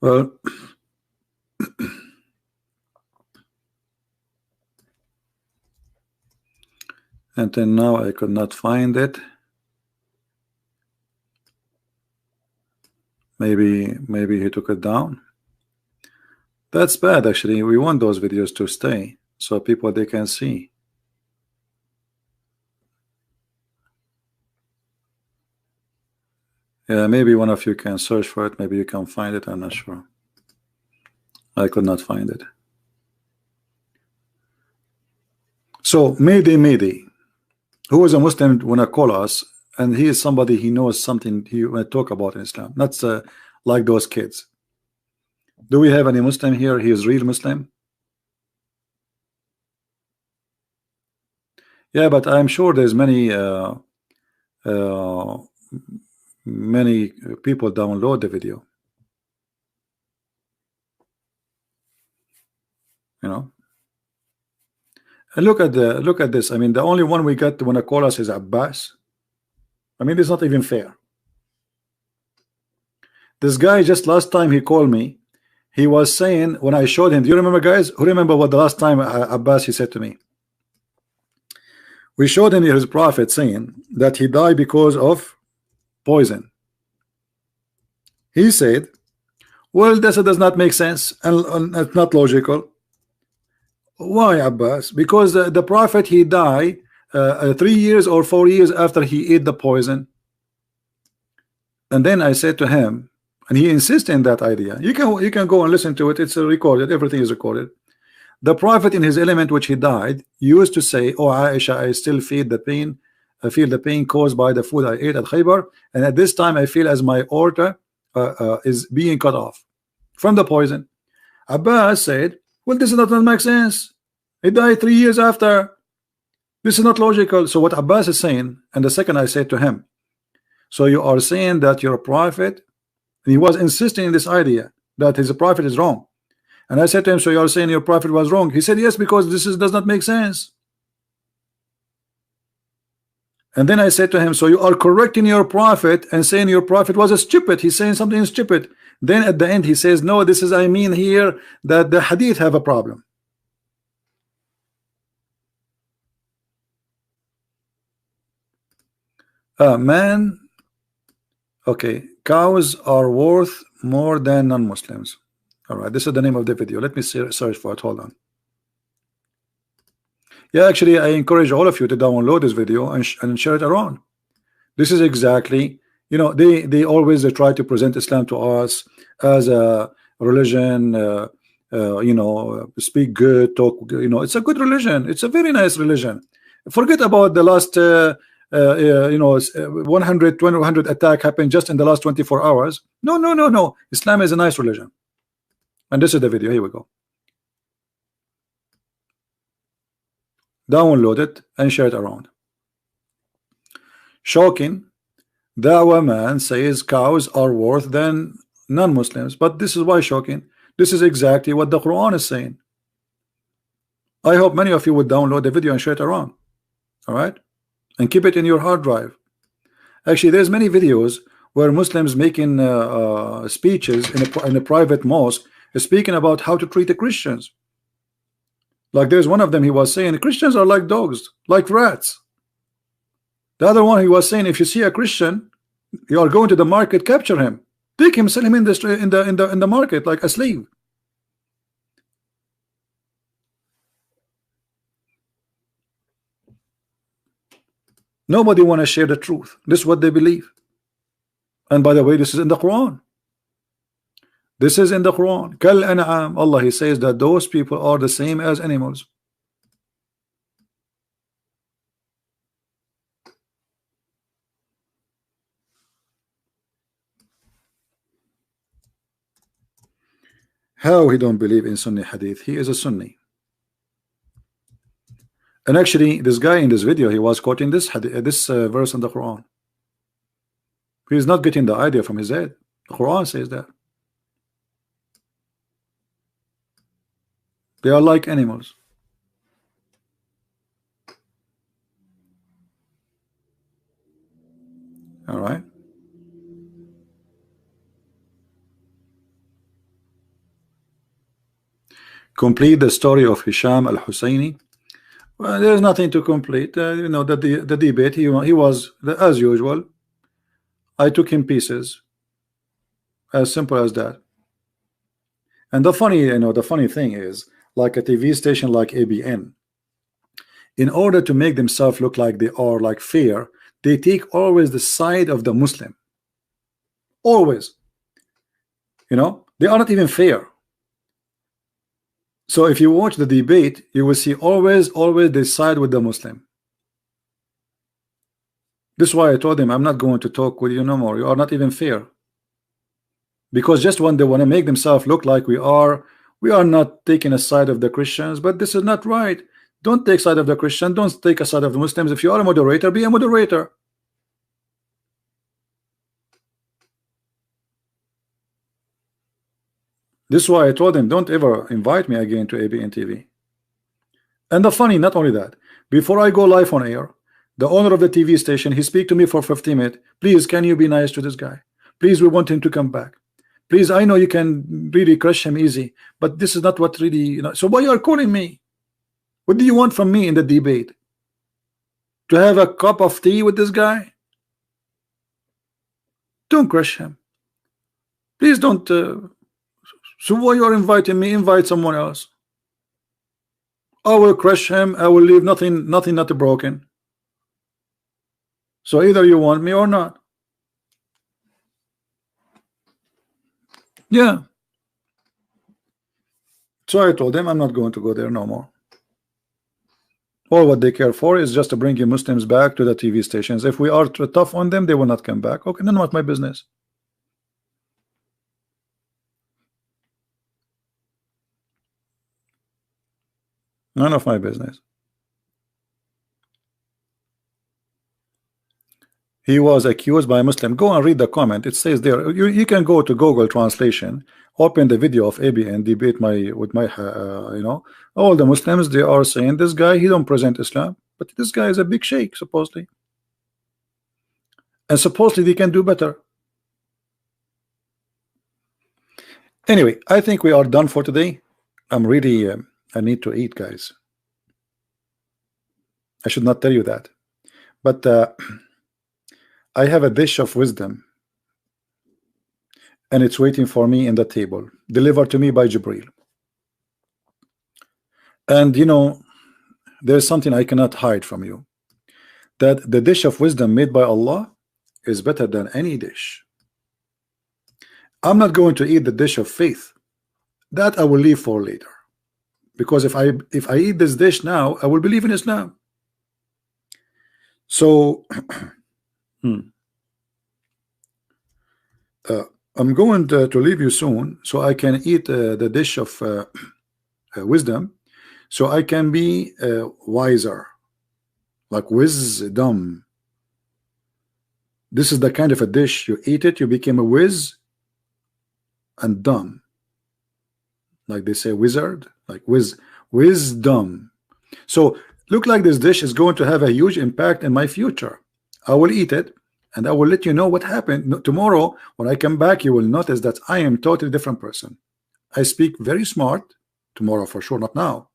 Well, until now I could not find it. Maybe he took it down. That's bad actually. We want those videos to stay so people they can see. Yeah, maybe one of you can search for it. Maybe you can find it. I'm not sure. I could not find it. So Mayday, who is a Muslim wanna call us, and he is somebody he knows something he want to talk about in Islam. Not like those kids. Do we have any Muslim here? He is real Muslim. Yeah, but I'm sure there's many many people download the video. You know. And look at this. I mean, the only one we got to want to call us is Abbas. I mean, it's not even fair. This guy just last time he called me, he was saying when I showed him. Do you remember, guys? Who remember what the last time Abbas he said to me? We showed him his prophet saying that he died because of poison. He said, well, this does not make sense and it's not logical. Why, Abbas? Because the prophet he died 3 years or 4 years after he ate the poison. And then I said to him, and he insisted in that idea. You can go and listen to it. It's recorded. Everything is recorded. The prophet in his element which he died used to say, oh Aisha, I still feel the pain. I feel the pain caused by the food I ate at Khaybar, and at this time I feel as my aorta is being cut off from the poison. Abbas said, well, this does not make sense. He died 3 years after. This is not logical. So what Abbas is saying, and the second I said to him, so you are saying that you're a prophet, and he was insisting in this idea that his prophet is wrong. And I said to him, so you are saying your prophet was wrong? He said, yes, because does not make sense. And then I said to him, so you are correcting your prophet and saying your prophet was a stupid. He's saying something stupid. Then at the end he says, no, this is, I mean here that the hadith have a problem. Man, okay, cows are worth more than non-Muslims. All right, this is the name of the video. Let me search for it. Hold on. Yeah, actually, I encourage all of you to download this video and share it around. This is exactly, you know, they always try to present Islam to us as a religion, you know, speak good, talk, you know, it's a good religion. It's a very nice religion. Forget about the last, you know, 100 attack happened just in the last 24 hours. No, no, no, no. Islam is a nice religion. And this is the video. Here we go. Download it and share it around. Shocking. Dawah man says cows are worse than non-Muslims, but this is why shocking. This is exactly what the Quran is saying. I hope many of you would download the video and share it around. All right, and keep it in your hard drive. Actually, there's many videos where Muslims making speeches in a private mosque, speaking about how to treat the Christians. Like there's one of them, he was saying Christians are like dogs, like rats. The other one, he was saying if you see a Christian, you are going to the market, capture him, take him, sell him in the market like a slave. Nobody want to share the truth. This is what they believe. And by the way, this is in the Quran. This is in the Quran. Kal an'am. Allah, he says that those people are the same as animals. How he don't believe in Sunni hadith? He is a Sunni. And actually, this guy in this video, he was quoting this verse in the Quran. He is not getting the idea from his head. The Quran says that they are like animals. All right. Complete the story of Hisham al-Husayni. Well, there's nothing to complete. You know, the debate, he was as usual. I took him pieces. As simple as that. And the funny thing is, like a TV station like ABN, in order to make themselves look like they are like fair, they take always the side of the Muslim. Always. You know, they are not even fair. So if you watch the debate, you will see always they side with the Muslim. This is why I told him I'm not going to talk with you no more. You are not even fair. Because just when they want to make themselves look like we are not taking a side of the Christians, but this is not right. Don't take side of the Christian, don't take a side of the Muslims. If you are a moderator, be a moderator. This is why I told him don't ever invite me again to ABN TV. And the funny, not only that, before I go live on air, the owner of the TV station, he speak to me for 15 minutes. Please, can you be nice to this guy? Please, we want him to come back. Please, I know you can really crush him easy, but this is not what really, you know. So why you are calling me? What do you want from me in the debate? To have a cup of tea with this guy? Don't crush him. Please don't. So why you are inviting me? Invite someone else. I will crush him. I will leave nothing not broken. So either you want me or not. Yeah. So I told them I'm not going to go there no more. All what they care for is just to bring you Muslims back to the TV stations. If we are tough on them, they will not come back. Okay, none of my business. None of my business. He was accused by a Muslim. Go and read the comment. It says there. You can go to Google Translation, open the video of ABN debate with my you know, all the Muslims, they are saying this guy, he don't present Islam, but this guy is a big sheikh supposedly, and supposedly they can do better. Anyway, I think we are done for today. I'm really I need to eat, guys. I should not tell you that, but I have a dish of wisdom, and it's waiting for me in the table, delivered to me by Jibril. And you know, there's something I cannot hide from you, that the dish of wisdom made by Allah is better than any dish. I'm not going to eat the dish of faith. That I will leave for later, because if I eat this dish now, I will believe in Islam. So I'm going to leave you soon, so I can eat the dish of wisdom, so I can be wiser, like wisdom. This is the kind of a dish, you eat it, you became a whiz and dumb, like they say wizard, like wisdom. So look like this dish is going to have a huge impact in my future. I will eat it and I will let you know what happened. Tomorrow when I come back, you will notice that I am totally different person. I speak very smart. Tomorrow for sure, not now.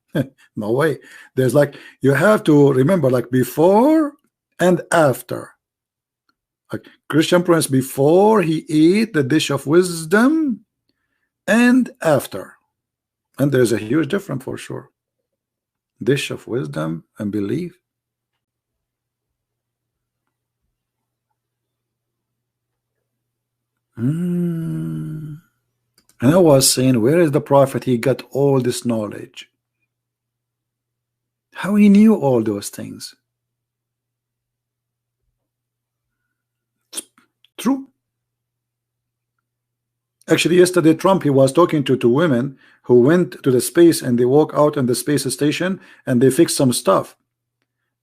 No way. There's like, you have to remember, like before and after. Like Christian Prince, before he ate the dish of wisdom and after. And there's a huge difference for sure. Dish of wisdom and belief. And I was saying, where is the prophet? He got all this knowledge. How he knew all those things? It's true. Actually, yesterday Trump, he was talking to two women who went to the space, and they walk out on the space station and they fix some stuff.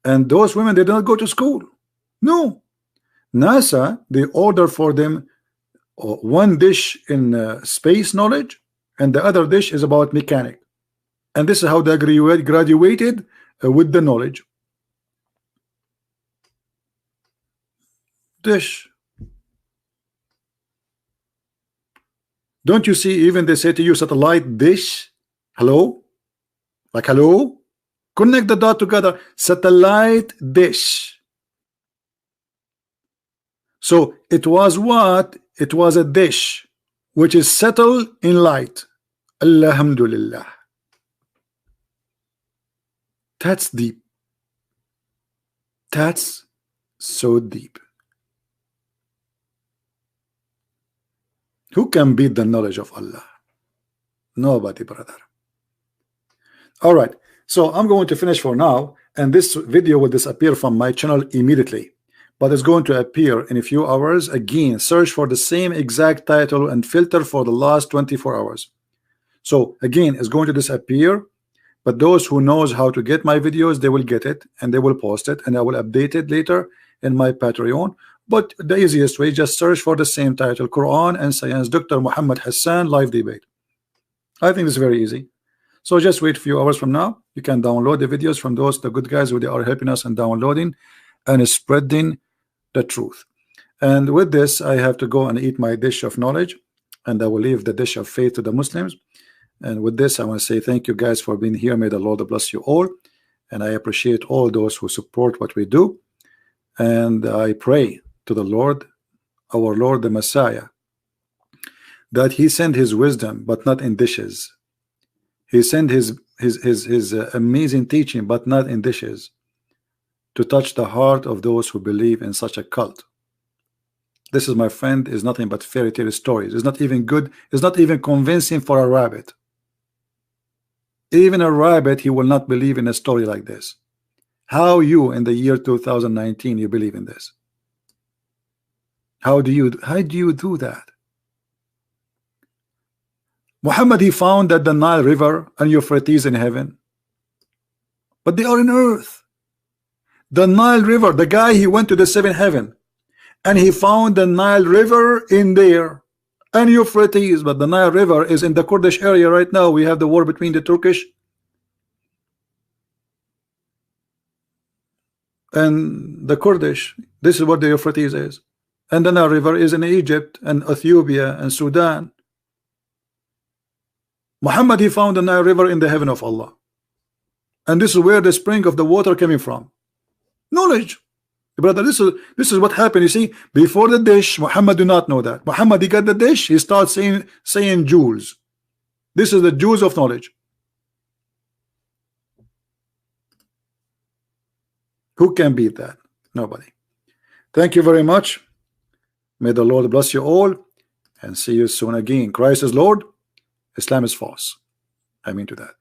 And those women, they did not go to school. No. NASA, they order for them one dish in space knowledge, and the other dish is about mechanic. And this is how they graduated with the knowledge. Dish. Don't you see, even they say to you, satellite dish. Hello? Like hello? Connect the dot together. Satellite dish. So it was what? It was a dish which is settled in light. Alhamdulillah. That's deep. That's so deep. Who can beat the knowledge of Allah? Nobody, brother. All right, so I'm going to finish for now, and this video will disappear from my channel immediately, but it's going to appear in a few hours again. Search for the same exact title and filter for the last 24 hours. So again, it's going to disappear, but those who knows how to get my videos, they will get it and they will post it, and I will update it later in my Patreon. But the easiest way, just search for the same title, Quran and Science, Dr. Muhammad Hassan live debate. I think it's very easy. So just wait a few hours from now. You can download the videos from the good guys who they are helping us and downloading and spreading the truth. And with this, I have to go and eat my dish of knowledge, and I will leave the dish of faith to the Muslims. And with this, I want to say thank you guys for being here. May the Lord bless you all, and I appreciate all those who support what we do. And I pray to the Lord, our Lord the Messiah, that he sent his wisdom but not in dishes. He sent his amazing teaching but not in dishes, to touch the heart of those who believe in such a cult. This is, my friend, is nothing but fairy tale stories. It's not even good. It's not even convincing for a rabbit. Even a rabbit, he will not believe in a story like this. How you in the year 2019 you believe in this? How do you do that? Muhammad, he found that the Nile River and Euphrates in heaven, but they are in earth. The Nile River, the guy, he went to the seventh heaven and he found the Nile River in there and Euphrates, but the Nile River is in the Kurdish area right now. We have the war between the Turkish and the Kurdish. This is what the Euphrates is. And the Nile River is in Egypt and Ethiopia and Sudan. Muhammad, he found the Nile River in the heaven of Allah, and this is where the spring of the water coming from. Knowledge. Brother, this is what happened. You see, before the dish, Muhammad do not know that. Muhammad, he got the dish, he starts saying Jews. This is the Jews of knowledge. Who can beat that? Nobody. Thank you very much. May the Lord bless you all, and see you soon again. Christ is Lord, Islam is false. I mean to that.